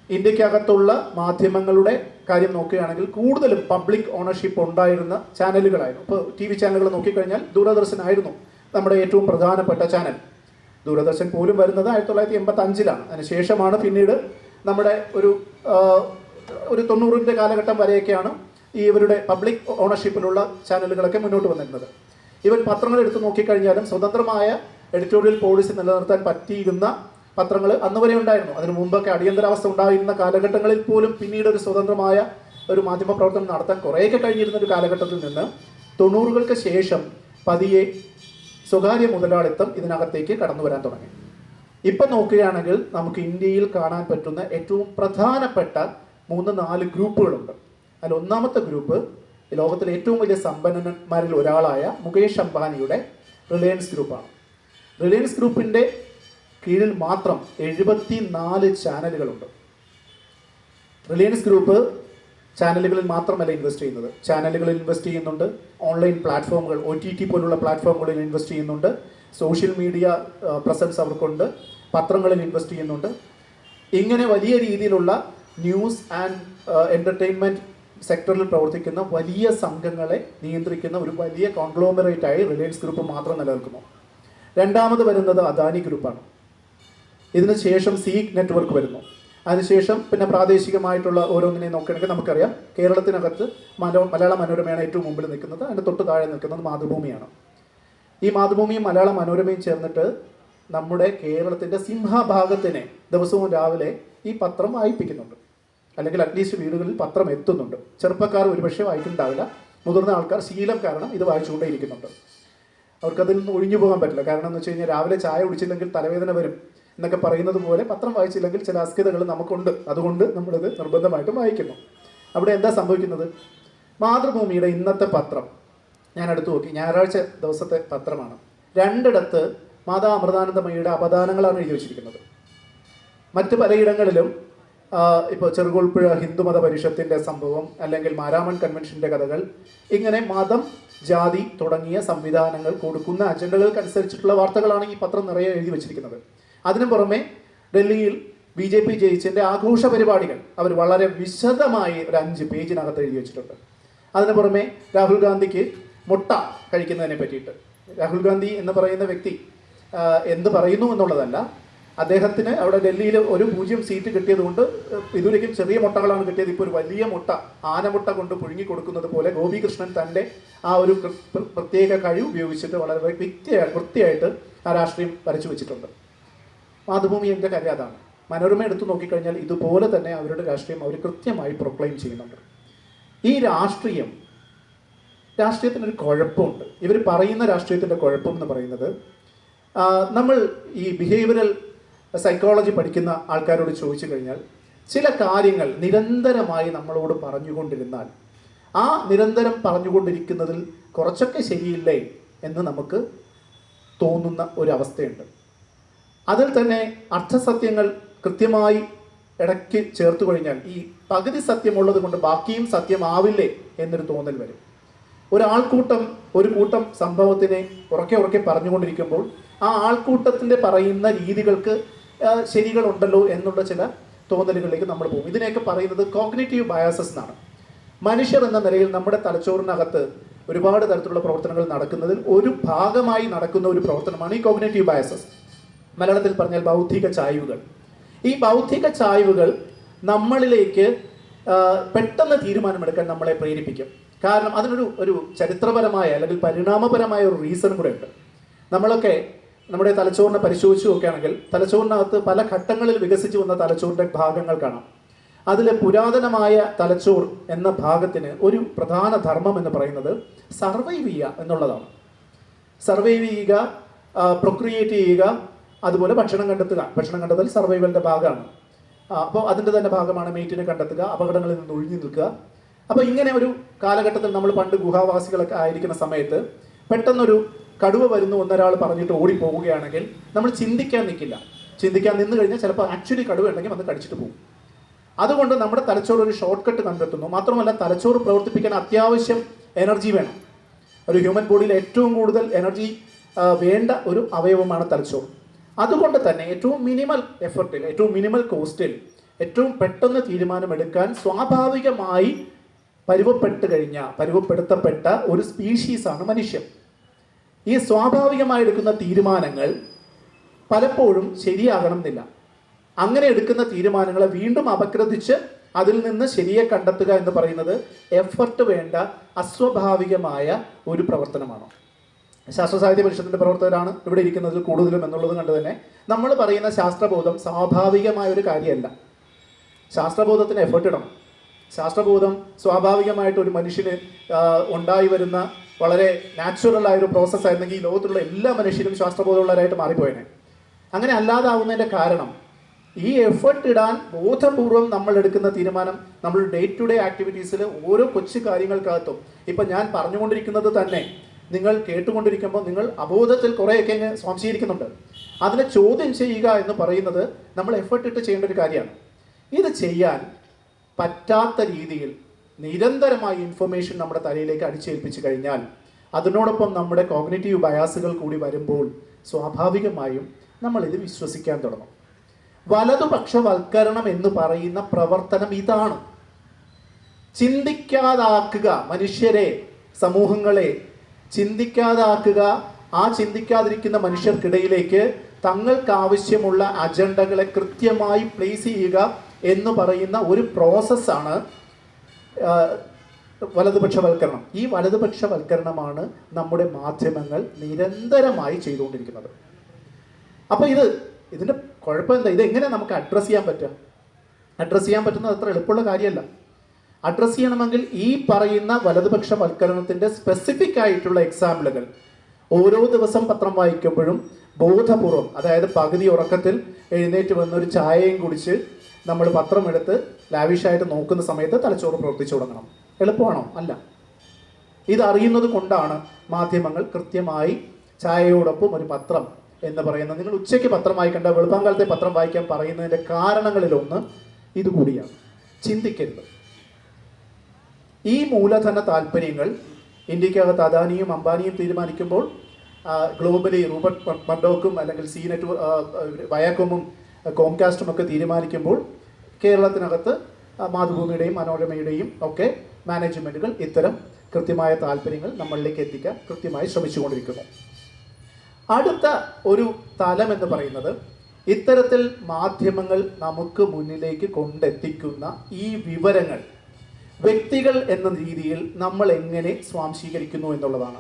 ഇന്ത്യക്കകത്തുള്ള മാധ്യമങ്ങളുടെ കാര്യം നോക്കുകയാണെങ്കിൽ കൂടുതലും പബ്ലിക് ഓണർഷിപ്പ് ഉണ്ടായിരുന്ന ചാനലുകളായിരുന്നു. ഇപ്പോൾ TV ചാനലുകൾ നോക്കിക്കഴിഞ്ഞാൽ ദൂരദർശൻ ആയിരുന്നു നമ്മുടെ ഏറ്റവും പ്രധാനപ്പെട്ട ചാനൽ. ദൂരദർശൻ പോലും വരുന്നത് 1985-ലാണ്. അതിനുശേഷമാണ് പിന്നീട് നമ്മുടെ ഒരു 90-ന്റെ കാലഘട്ടം വരെയൊക്കെയാണ് ഈ ഇവരുടെ പബ്ലിക് ഓണർഷിപ്പിലുള്ള ചാനലുകളൊക്കെ മുന്നോട്ട് വന്നിരുന്നത്. ഇവൻ പത്രങ്ങൾ എടുത്ത് നോക്കിക്കഴിഞ്ഞാലും സ്വതന്ത്രമായ എഡിറ്റോറിയൽ പോളിസി നിലനിർത്താൻ പറ്റിയിരുന്ന പത്രങ്ങൾ അന്ന് വരെ ഉണ്ടായിരുന്നു. അതിനു മുമ്പൊക്കെ അടിയന്തരാവസ്ഥ ഉണ്ടായിരുന്ന കാലഘട്ടങ്ങളിൽ പോലും പിന്നീട് ഒരു സ്വതന്ത്രമായ ഒരു മാധ്യമ പ്രവർത്തനം നടത്താൻ കുറേയൊക്കെ കഴിഞ്ഞിരുന്ന ഒരു കാലഘട്ടത്തിൽ നിന്ന് 90-കൾക്ക് ശേഷം പതിയെ സ്വകാര്യ മുതലാളിത്തം ഇതിനകത്തേക്ക് കടന്നു വരാൻ തുടങ്ങി. ഇപ്പം നോക്കുകയാണെങ്കിൽ നമുക്ക് ഇന്ത്യയിൽ കാണാൻ പറ്റുന്ന ഏറ്റവും പ്രധാനപ്പെട്ട 3-4 ഗ്രൂപ്പുകളുണ്ട്. അതിൽ ഒന്നാമത്തെ ഗ്രൂപ്പ് ലോകത്തിലെ ഏറ്റവും വലിയ സമ്പന്നന്മാരിൽ ഒരാളായ മുകേഷ് അംബാനിയുടെ റിലയൻസ് ഗ്രൂപ്പാണ്. റിലയൻസ് ഗ്രൂപ്പിൻ്റെ കീഴിൽ മാത്രം 74 ചാനലുകളുണ്ട്. റിലയൻസ് ഗ്രൂപ്പ് ചാനലുകളിൽ മാത്രമല്ല ഇൻവെസ്റ്റ് ചെയ്യുന്നത്. ചാനലുകളിൽ ഇൻവെസ്റ്റ് ചെയ്യുന്നുണ്ട്, ഓൺലൈൻ പ്ലാറ്റ്ഫോമുകൾ OTT പോലുള്ള പ്ലാറ്റ്ഫോമുകളിൽ ഇൻവെസ്റ്റ് ചെയ്യുന്നുണ്ട്, സോഷ്യൽ മീഡിയ പ്രസൻസ് അവർക്കുണ്ട്, പത്രങ്ങളിൽ ഇൻവെസ്റ്റ് ചെയ്യുന്നുണ്ട്. ഇങ്ങനെ വലിയ രീതിയിലുള്ള ന്യൂസ് ആൻഡ് എൻ്റർടൈൻമെൻറ്റ് സെക്ടറിൽ പ്രവർത്തിക്കുന്ന വലിയ സംഘങ്ങളെ നിയന്ത്രിക്കുന്ന ഒരു വലിയ കോൺഗ്ലോമറേറ്റായി റിലയൻസ് ഗ്രൂപ്പ് മാത്രം നിലനിൽക്കുന്നു. രണ്ടാമത് വരുന്നത് അദാനി ഗ്രൂപ്പാണ്. ഇതിന് ശേഷം സീ നെറ്റ്വർക്ക് വരുന്നു. അതിനുശേഷം പിന്നെ പ്രാദേശികമായിട്ടുള്ള ഓരോന്നിനെയും നോക്കുകയാണെങ്കിൽ നമുക്കറിയാം കേരളത്തിനകത്ത് മലയാള മനോരമയാണ് ഏറ്റവും മുമ്പിൽ നിൽക്കുന്നത്. അതിൻ്റെ തൊട്ട് താഴെ നിൽക്കുന്നത് മാതൃഭൂമിയാണ്. ഈ മാതൃഭൂമിയും മലയാള മനോരമയും ചേർന്നിട്ട് നമ്മുടെ കേരളത്തിൻ്റെ സിംഹഭാഗത്തിനെ ദിവസവും രാവിലെ ഈ പത്രം വായിപ്പിക്കുന്നുണ്ട്. അല്ലെങ്കിൽ അറ്റ്ലീസ്റ്റ് വീടുകളിൽ പത്രം എത്തുന്നുണ്ട്. ചെറുപ്പക്കാർ ഒരുപക്ഷെ വായിക്കുന്നുണ്ടാവില്ല, മുതിർന്ന ആൾക്കാർ ശീലം കാരണം ഇത് വായിച്ചുകൊണ്ടേ ഇരിക്കുന്നുണ്ട്. അവർക്കതിൽ നിന്ന് ഒഴിഞ്ഞു പോകാൻ പറ്റില്ല. കാരണം എന്ന് വെച്ച് കഴിഞ്ഞാൽ രാവിലെ ചായ കുടിച്ചില്ലെങ്കിൽ തലവേദന വരും എന്നൊക്കെ പറയുന്നത് പോലെ പത്രം വായിച്ചില്ലെങ്കിൽ ചില അസ്കിതകൾ നമുക്കുണ്ട്. അതുകൊണ്ട് നമ്മളിത് നിർബന്ധമായിട്ടും വായിക്കുന്നു. അവിടെ എന്താ സംഭവിക്കുന്നത്? മാതൃഭൂമിയുടെ ഇന്നത്തെ പത്രം ഞാൻ എടുത്തു നോക്കി, ഞായറാഴ്ച ദിവസത്തെ പത്രമാണ്. 2 മാതാ അമൃതാനന്ദമയിയുടെ അപദാനങ്ങളാണ് എഴുതി വച്ചിരിക്കുന്നത്. മറ്റ് പലയിടങ്ങളിലും ഇപ്പോൾ ചെറുകോൽപ്പുഴ ഹിന്ദുമത പരിഷത്തിൻ്റെ സംഭവം, അല്ലെങ്കിൽ മാരാമൺ കൺവെൻഷൻ്റെ കഥകൾ, ഇങ്ങനെ മതം, ജാതി തുടങ്ങിയ സംവിധാനങ്ങൾ കൊടുക്കുന്ന അജണ്ടകൾക്കനുസരിച്ചിട്ടുള്ള വാർത്തകളാണ് ഈ പത്രം നിറയെ എഴുതി വച്ചിരിക്കുന്നത്. അതിനു പുറമെ ഡൽഹിയിൽ BJP ജയിച്ചതിൻ്റെ ആഘോഷ പരിപാടികൾ അവർ വളരെ വിശദമായി ഒരു 5 പേജിനകത്ത് എഴുതി വെച്ചിട്ടുണ്ട്. അതിനു പുറമെ രാഹുൽ ഗാന്ധിക്ക് മുട്ട കഴിക്കുന്നതിനെ പറ്റിയിട്ട്, രാഹുൽ ഗാന്ധി എന്ന് പറയുന്ന വ്യക്തി എന്ത് പറയുന്നു എന്നുള്ളതല്ല, അദ്ദേഹത്തിന് അവിടെ ഡൽഹിയിൽ ഒരു 0 സീറ്റ് കിട്ടിയതുകൊണ്ട് ഇതുവരേക്കും ചെറിയ മുട്ടകളാണ് കിട്ടിയത്. ഇപ്പോൾ ഒരു വലിയ മുട്ട, ആനമുട്ട കൊണ്ട് പുഴുങ്ങി കൊടുക്കുന്നത് പോലെ ഗോപികൃഷ്ണൻ തൻ്റെ ആ ഒരു പ്രത്യേക കഴിവ് ഉപയോഗിച്ചിട്ട് വളരെ വൃത്തിയായിട്ട് ആ രാഷ്ട്രീയം വരച്ചു വെച്ചിട്ടുണ്ട്. മാതൃഭൂമി എൻ്റെ കാര്യം അതാണ്. മനോരമ എടുത്തു നോക്കിക്കഴിഞ്ഞാൽ ഇതുപോലെ തന്നെ അവരുടെ രാഷ്ട്രീയം അവർ കൃത്യമായി പ്രൊക്ലെയിം ചെയ്യുന്നുണ്ട്. ഈ രാഷ്ട്രീയത്തിനൊരു കുഴപ്പമുണ്ട്. ഇവർ പറയുന്ന രാഷ്ട്രീയത്തിൻ്റെ കുഴപ്പം എന്ന് പറയുന്നത്, നമ്മൾ ഈ ബിഹേവിയറൽ സൈക്കോളജി പഠിക്കുന്ന ആൾക്കാരോട് ചോദിച്ചു കഴിഞ്ഞാൽ ചില കാര്യങ്ങൾ നിരന്തരമായി നമ്മളോട് പറഞ്ഞുകൊണ്ടിരുന്നാൽ ആ നിരന്തരം പറഞ്ഞുകൊണ്ടിരിക്കുന്നതിൽ കുറച്ചൊക്കെ ശരിയില്ലേ എന്ന് നമുക്ക് തോന്നുന്ന ഒരവസ്ഥയുണ്ട്. അതിൽ തന്നെ അർത്ഥസത്യങ്ങൾ കൃത്യമായി ഇടയ്ക്ക് ചേർത്ത് കഴിഞ്ഞാൽ ഈ പകുതി സത്യമുള്ളത് കൊണ്ട് ബാക്കിയും സത്യമാവില്ലേ എന്നൊരു തോന്നൽ വരും. ഒരു കൂട്ടം സംഭവത്തിനെ ഉറക്കെ പറഞ്ഞുകൊണ്ടിരിക്കുമ്പോൾ ആ ആൾക്കൂട്ടത്തിൻ്റെ പറയുന്ന രീതികൾക്ക് ശരികളുണ്ടല്ലോ എന്നുള്ള ചില തോന്നലുകളിലേക്ക് നമ്മൾ പോകും. ഇതിനെയൊക്കെ പറയുന്നത് കോഗ്നിറ്റീവ് ബയാസസ് എന്നാണ്. മനുഷ്യർ എന്ന നിലയിൽ നമ്മുടെ തലച്ചോറിനകത്ത് ഒരുപാട് തരത്തിലുള്ള പ്രവർത്തനങ്ങൾ നടക്കുന്നതിൽ ഒരു ഭാഗമായി നടക്കുന്ന ഒരു പ്രവർത്തനമാണ് ഈ കോഗ്നിറ്റീവ് ബയാസസ്. മലയാളത്തിൽ പറഞ്ഞാൽ ബൗദ്ധിക ചായ്വുകൾ. ഈ ബൗദ്ധിക ചായ്വുകൾ നമ്മളിലേക്ക് പെട്ടെന്ന് തീരുമാനമെടുക്കാൻ നമ്മളെ പ്രേരിപ്പിക്കും. കാരണം അതിനൊരു ചരിത്രപരമായ അല്ലെങ്കിൽ പരിണാമപരമായ ഒരു റീസൺ കൂടെ ഉണ്ട്. നമ്മളൊക്കെ നമ്മുടെ തലച്ചോറിനെ പരിശോധിച്ച് നോക്കുകയാണെങ്കിൽ തലച്ചോറിനകത്ത് പല ഘട്ടങ്ങളിൽ വികസിച്ചു വന്ന തലച്ചോറിൻ്റെ ഭാഗങ്ങൾ കാണാം. അതിലെ പുരാതനമായ തലച്ചോർ എന്ന ഭാഗത്തിന് ഒരു പ്രധാന ധർമ്മം എന്ന് പറയുന്നത് സർവൈവ് ചെയ്യുക എന്നുള്ളതാണ്. സർവൈവ് ചെയ്യുക, പ്രൊക്രിയേറ്റ് ചെയ്യുക, അതുപോലെ ഭക്ഷണം കണ്ടെത്തുക. ഭക്ഷണം കണ്ടെത്തൽ സർവൈവലിൻ്റെ ഭാഗമാണ്. അപ്പോൾ അതിൻ്റെ തന്നെ ഭാഗമാണ് മേറ്റിനെ കണ്ടെത്തുക, അപകടങ്ങളിൽ നിന്ന് ഒഴിഞ്ഞു നിൽക്കുക. അപ്പോൾ ഇങ്ങനെ ഒരു കാലഘട്ടത്തിൽ നമ്മൾ പണ്ട് ഗുഹാവാസികളൊക്കെ ആയിരിക്കുന്ന സമയത്ത് പെട്ടെന്നൊരു കടുവ വരുന്നു എന്നൊരാൾ പറഞ്ഞിട്ട് ഓടിപ്പോവുകയാണെങ്കിൽ നമ്മൾ ചിന്തിക്കാൻ നിൽക്കില്ല. ചിന്തിക്കാൻ നിന്ന് കഴിഞ്ഞാൽ ചിലപ്പോൾ ആക്ച്വലി കടുവ ഉണ്ടെങ്കിൽ വന്ന് കടിച്ചിട്ട് പോകും. അതുകൊണ്ട് നമ്മുടെ തലച്ചോറ് ഒരു ഷോർട്ട് കട്ട് കണ്ടെത്തുന്നു. മാത്രമല്ല തലച്ചോറ് പ്രവർത്തിപ്പിക്കാൻ അത്യാവശ്യം എനർജി വേണം. ഒരു ഹ്യൂമൻ ബോഡിയിൽ ഏറ്റവും കൂടുതൽ എനർജി വേണ്ട ഒരു അവയവമാണ് തലച്ചോറ്. അതുകൊണ്ട് തന്നെ ഏറ്റവും മിനിമൽ എഫർട്ടിൽ, ഏറ്റവും മിനിമൽ കോസ്റ്റിൽ പെട്ടെന്ന് തീരുമാനമെടുക്കാൻ സ്വാഭാവികമായി പരുവപ്പെടുത്തപ്പെട്ട ഒരു സ്പീഷീസാണ് മനുഷ്യൻ. ഈ സ്വാഭാവികമായി എടുക്കുന്ന തീരുമാനങ്ങൾ പലപ്പോഴും ശരിയാകണം എന്നില്ല. അങ്ങനെ എടുക്കുന്ന തീരുമാനങ്ങളെ വീണ്ടും അപഗ്രഥിച്ച് അതിൽ നിന്ന് ശരിയെ കണ്ടെത്തുക എന്ന് പറയുന്നത് എഫർട്ട് വേണ്ട അസ്വാഭാവികമായ ഒരു പ്രവർത്തനമാണ്. ശാസ്ത്ര സാഹിത്യ പരിഷത്തിൻ്റെ പ്രവർത്തകരാണ് ഇവിടെ ഇരിക്കുന്നതിൽ കൂടുതലും എന്നുള്ളത് കൊണ്ട് തന്നെ നമ്മൾ പറയുന്ന ശാസ്ത്രബോധം സ്വാഭാവികമായ ഒരു കാര്യമല്ല. ശാസ്ത്രബോധത്തിന് എഫർട്ട് ഇടണം. ശാസ്ത്രബോധം സ്വാഭാവികമായിട്ട് ഒരു മനുഷ്യന് ഉണ്ടായി വരുന്ന വളരെ നാച്ചുറലായൊരു പ്രോസസ്സായിരുന്നെങ്കിൽ ഈ ലോകത്തുള്ള എല്ലാ മനുഷ്യരും ശാസ്ത്രബോധമുള്ളവരായിട്ട് മാറിപ്പോയേനെ. അങ്ങനെ അല്ലാതാവുന്നതിൻ്റെ കാരണം ഈ എഫർട്ട് ഇടാൻ ബോധപൂർവം നമ്മൾ എടുക്കുന്ന തീരുമാനം നമ്മൾ ഡേ ടു ഡേ ആക്ടിവിറ്റീസിൽ ഓരോ കൊച്ചു കാര്യങ്ങൾക്കകത്തും ഇപ്പം ഞാൻ പറഞ്ഞുകൊണ്ടിരിക്കുന്നത് തന്നെ നിങ്ങൾ കേട്ടുകൊണ്ടിരിക്കുമ്പോൾ നിങ്ങൾ അബോധത്തിൽ കുറേയൊക്കെ അങ്ങ് സ്വാംശീകരിക്കുന്നുണ്ട്. അതിനെ ചോദ്യം ചെയ്യുക എന്ന് പറയുന്നത് നമ്മൾ എഫർട്ട് ഇട്ട് ചെയ്യേണ്ട ഒരു കാര്യമാണ്. ഇത് ചെയ്യാൻ പറ്റാത്ത രീതിയിൽ നിരന്തരമായി ഇൻഫർമേഷൻ നമ്മുടെ തലയിലേക്ക് അടിച്ചേൽപ്പിച്ചു കഴിഞ്ഞാൽ അതിനോടൊപ്പം നമ്മുടെ കോഗ്നിറ്റീവ് ബയാസുകൾ കൂടി വരുമ്പോൾ സ്വാഭാവികമായും നമ്മളിത് വിശ്വസിക്കാൻ തുടങ്ങും. വലതുപക്ഷവൽക്കരണം എന്ന് പറയുന്ന പ്രവർത്തനം ഇതാണ്. ചിന്തിക്കാതാക്കുക മനുഷ്യരെ, സമൂഹങ്ങളെ ചിന്തിക്കാതാക്കുക. ആ ചിന്തിക്കാതിരിക്കുന്ന മനുഷ്യർക്കിടയിലേക്ക് തങ്ങൾക്ക് ആവശ്യമുള്ള അജണ്ടകളെ കൃത്യമായി പ്ലേസ് ചെയ്യുക എന്ന് പറയുന്ന ഒരു പ്രോസസ്സാണ് വലതുപക്ഷവൽക്കരണം. ഈ വലതുപക്ഷവൽക്കരണമാണ് നമ്മുടെ മാധ്യമങ്ങൾ നിരന്തരമായി ചെയ്തുകൊണ്ടിരിക്കുന്നത്. അപ്പോൾ ഇതിൻ്റെ കുഴപ്പം എന്താ? ഇതെങ്ങനെ നമുക്ക് അഡ്രസ്സ് ചെയ്യാൻ പറ്റുക? അഡ്രസ്സ് ചെയ്യാൻ പറ്റുന്നത് അത്ര എളുപ്പമുള്ള കാര്യമല്ല. അഡ്രസ്സ് ചെയ്യണമെങ്കിൽ ഈ പറയുന്ന വലതുപക്ഷവൽക്കരണത്തിൻ്റെ സ്പെസിഫിക് ആയിട്ടുള്ള എക്സാമ്പിളുകൾ ഓരോ ദിവസം പത്രം വായിക്കുമ്പോഴും ബോധപൂർവം, അതായത് പകുതി ഉറക്കത്തിൽ എഴുന്നേറ്റ് വന്നൊരു ചായയും കുടിച്ച് നമ്മൾ പത്രമെടുത്ത് ലാവിഷായിട്ട് നോക്കുന്ന സമയത്ത് തലച്ചോറ് പ്രവർത്തിച്ചു തുടങ്ങണം. എളുപ്പമാണോ? അല്ല. ഇതറിയുന്നത് കൊണ്ടാണ് മാധ്യമങ്ങൾ കൃത്യമായി ചായയോടൊപ്പം ഒരു പത്രം എന്ന് പറയുന്നത്, നിങ്ങൾ ഉച്ചയ്ക്ക് പത്രം വായിക്കേണ്ട, വെളുപ്പാങ്കാലത്തെ പത്രം വായിക്കാൻ പറയുന്നതിൻ്റെ കാരണങ്ങളിലൊന്ന് ഇതുകൂടിയാണ്. ചിന്തിക്കരുത്. ഈ മൂലധന താല്പര്യങ്ങൾ ഇന്ത്യക്കകത്ത് അദാനിയും അംബാനിയും തീരുമാനിക്കുമ്പോൾ ഗ്ലോബലി റൂബർട്ട് മർഡോക്കും അല്ലെങ്കിൽ സീനെറ്റ് വയാക്കോമും കോംകാസ്റ്റും ഒക്കെ തീരുമാനിക്കുമ്പോൾ കേരളത്തിനകത്ത് മാതൃഭൂമിയുടെയും മനോരമയുടെയും ഒക്കെ മാനേജ്മെൻറ്റുകൾ ഇത്തരം കൃത്യമായ താല്പര്യങ്ങൾ നമ്മളിലേക്ക് എത്തിക്കാൻ കൃത്യമായി ശ്രമിച്ചുകൊണ്ടിരിക്കുന്നു. അടുത്ത ഒരു തലം എന്ന് പറയുന്നത് ഇത്തരത്തിൽ മാധ്യമങ്ങൾ നമുക്ക് മുന്നിലേക്ക് കൊണ്ടെത്തിക്കുന്ന ഈ വിവരങ്ങൾ വ്യക്തികൾ എന്ന രീതിയിൽ നമ്മൾ എങ്ങനെ സ്വാംശീകരിക്കുന്നു എന്നുള്ളതാണ്.